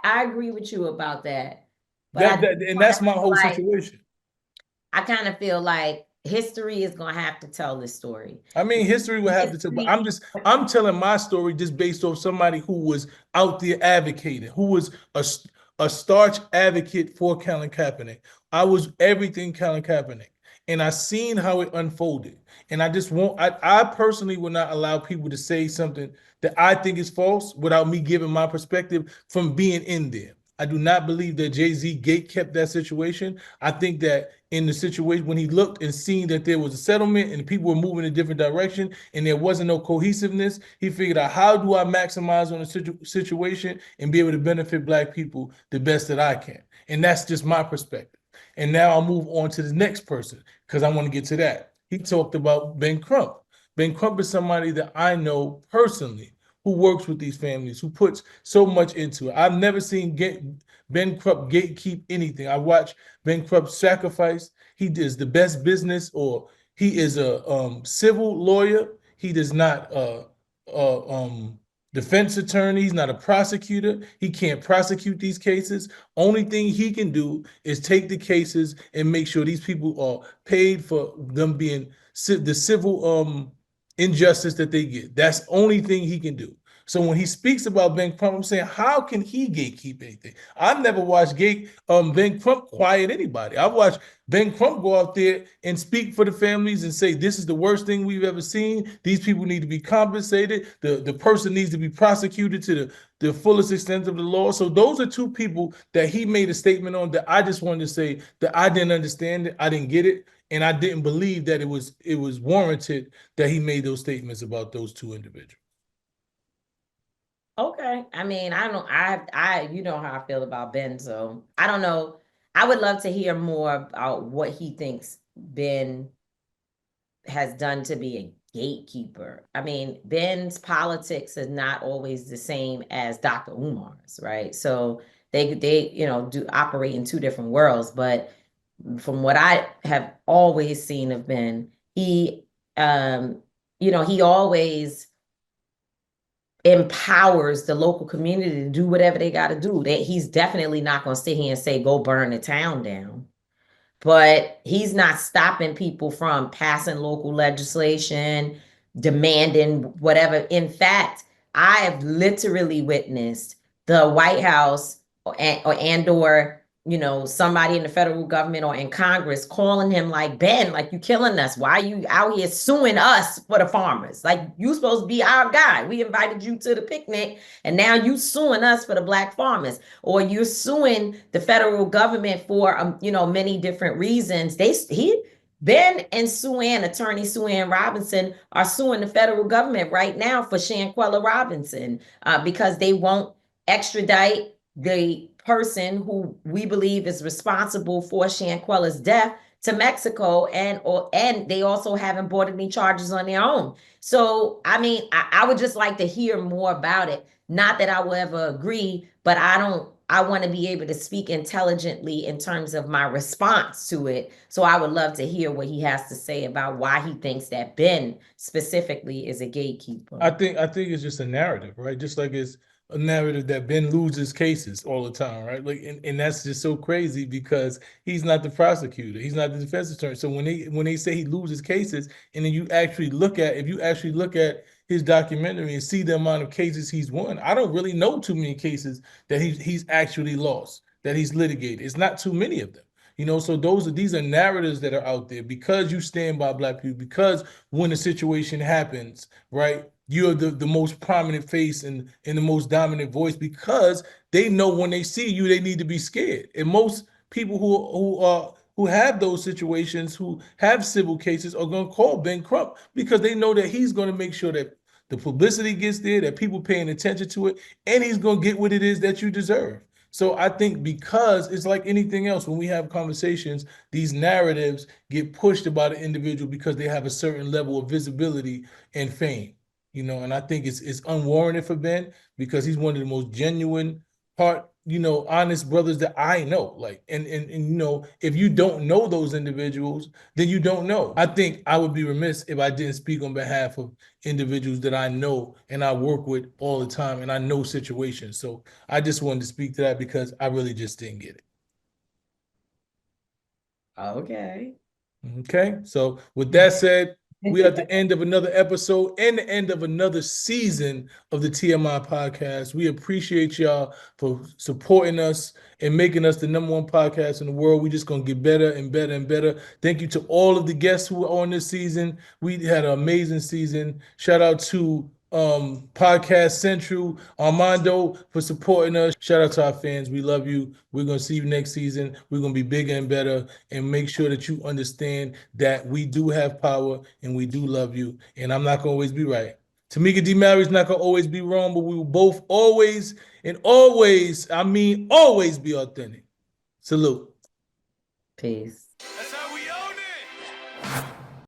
I agree with you about that. But that's my whole situation. I kind of feel like history is going to have to tell this story. I mean, history will have to tell, but I'm telling my story just based off somebody who was out there advocating, who was a staunch advocate for Colin Kaepernick. I was everything Colin Kaepernick, and I seen how it unfolded. And I personally will not allow people to say something that I think is false without me giving my perspective from being in there. I do not believe that Jay-Z gatekept that situation. I think that in the situation when he looked and seen that there was a settlement and people were moving in a different direction and there wasn't no cohesiveness, he figured out, how do I maximize on a situation and be able to benefit Black people the best that I can? And that's just my perspective. And now I'll move on to the next person because I want to get to that. He talked about Ben Crump. Ben Crump is somebody that I know personally who works with these families, who puts so much into it. I've never seen Ben Crump gatekeep anything. I watch Ben Crump sacrifice. He does the best business, or he is a civil lawyer. He does not defense attorney. He's not a prosecutor. He can't prosecute these cases. Only thing he can do is take the cases and make sure these people are paid for them being the civil injustice that they get. That's the only thing he can do. So when he speaks about Ben Crump, I'm saying, how can he gatekeep anything? I've never watched Ben Crump quiet anybody. I've watched Ben Crump go out there and speak for the families and say, this is the worst thing we've ever seen. These people need to be compensated. The person needs to be prosecuted to the fullest extent of the law. So those are two people that he made a statement on that I just wanted to say that I didn't understand it. I didn't get it. And I didn't believe that it was warranted that he made those statements about those two individuals. Okay. I mean, I don't, you know how I feel about Ben, so I don't know. I would love to hear more about what he thinks Ben has done to be a gatekeeper. I mean, Ben's politics is not always the same as Dr. Umar's, right? So they do operate in two different worlds. But from what I have always seen of Ben, he he always empowers the local community to do whatever they got to do. That he's definitely not going to sit here and say, go burn the town down. But he's not stopping people from passing local legislation, demanding whatever. In fact, I have literally witnessed the White House or somebody in the federal government or in Congress calling him like, Ben, like, you killing us. Why are you out here suing us for the farmers? Like, you supposed to be our guy. We invited you to the picnic and now you suing us for the Black farmers. Or you're suing the federal government for many different reasons. Ben and attorney Sue Ann Robinson are suing the federal government right now for Shanquella Robinson because they won't extradite the person who we believe is responsible for Shanquella's death to Mexico, and they also haven't brought any charges on their own. So, I mean, I would just like to hear more about it. Not that I will ever agree, but I want to be able to speak intelligently in terms of my response to it. So I would love to hear what he has to say about why he thinks that Ben specifically is a gatekeeper. I think it's just a narrative, right? Just like it's a narrative that Ben loses cases all the time, right? Like, and that's just so crazy because he's not the prosecutor, he's not the defense attorney. So when they say he loses cases, and then if you actually look at his documentary and see the amount of cases he's won, I don't really know too many cases that he's actually lost, that he's litigated. It's not too many of them. So these are narratives that are out there because you stand by Black people, because when a situation happens, right, you're the most prominent face and the most dominant voice, because they know when they see you, they need to be scared. And most people who have those situations, who have civil cases, are going to call Ben Crump because they know that he's going to make sure that the publicity gets there, that people paying attention to it, and he's going to get what it is that you deserve. So I think because it's like anything else, when we have conversations, these narratives get pushed about an individual because they have a certain level of visibility and fame, and I think it's unwarranted for Ben because he's one of the most genuine, honest brothers that I know. Like, and if you don't know those individuals, then you don't know. I think I would be remiss if I didn't speak on behalf of individuals that I know and I work with all the time, and I know situations. So I just wanted to speak to that because I really just didn't get it. Okay. Okay. So with that said, we are at the end of another episode and the end of another season of the TMI podcast. We appreciate y'all for supporting us and making us the #1 podcast in the world. We're just going to get better and better and better. Thank you to all of the guests who were on this season. We had an amazing season. Shout out to Podcast Central, Armando, for supporting us. Shout out to our fans. We love you. We're going to see you next season. We're going to be bigger and better, and make sure that you understand that we do have power and we do love you. And I'm not going to always be right. Tamika D is not going to always be wrong, but we will both always be authentic. Salute. Peace.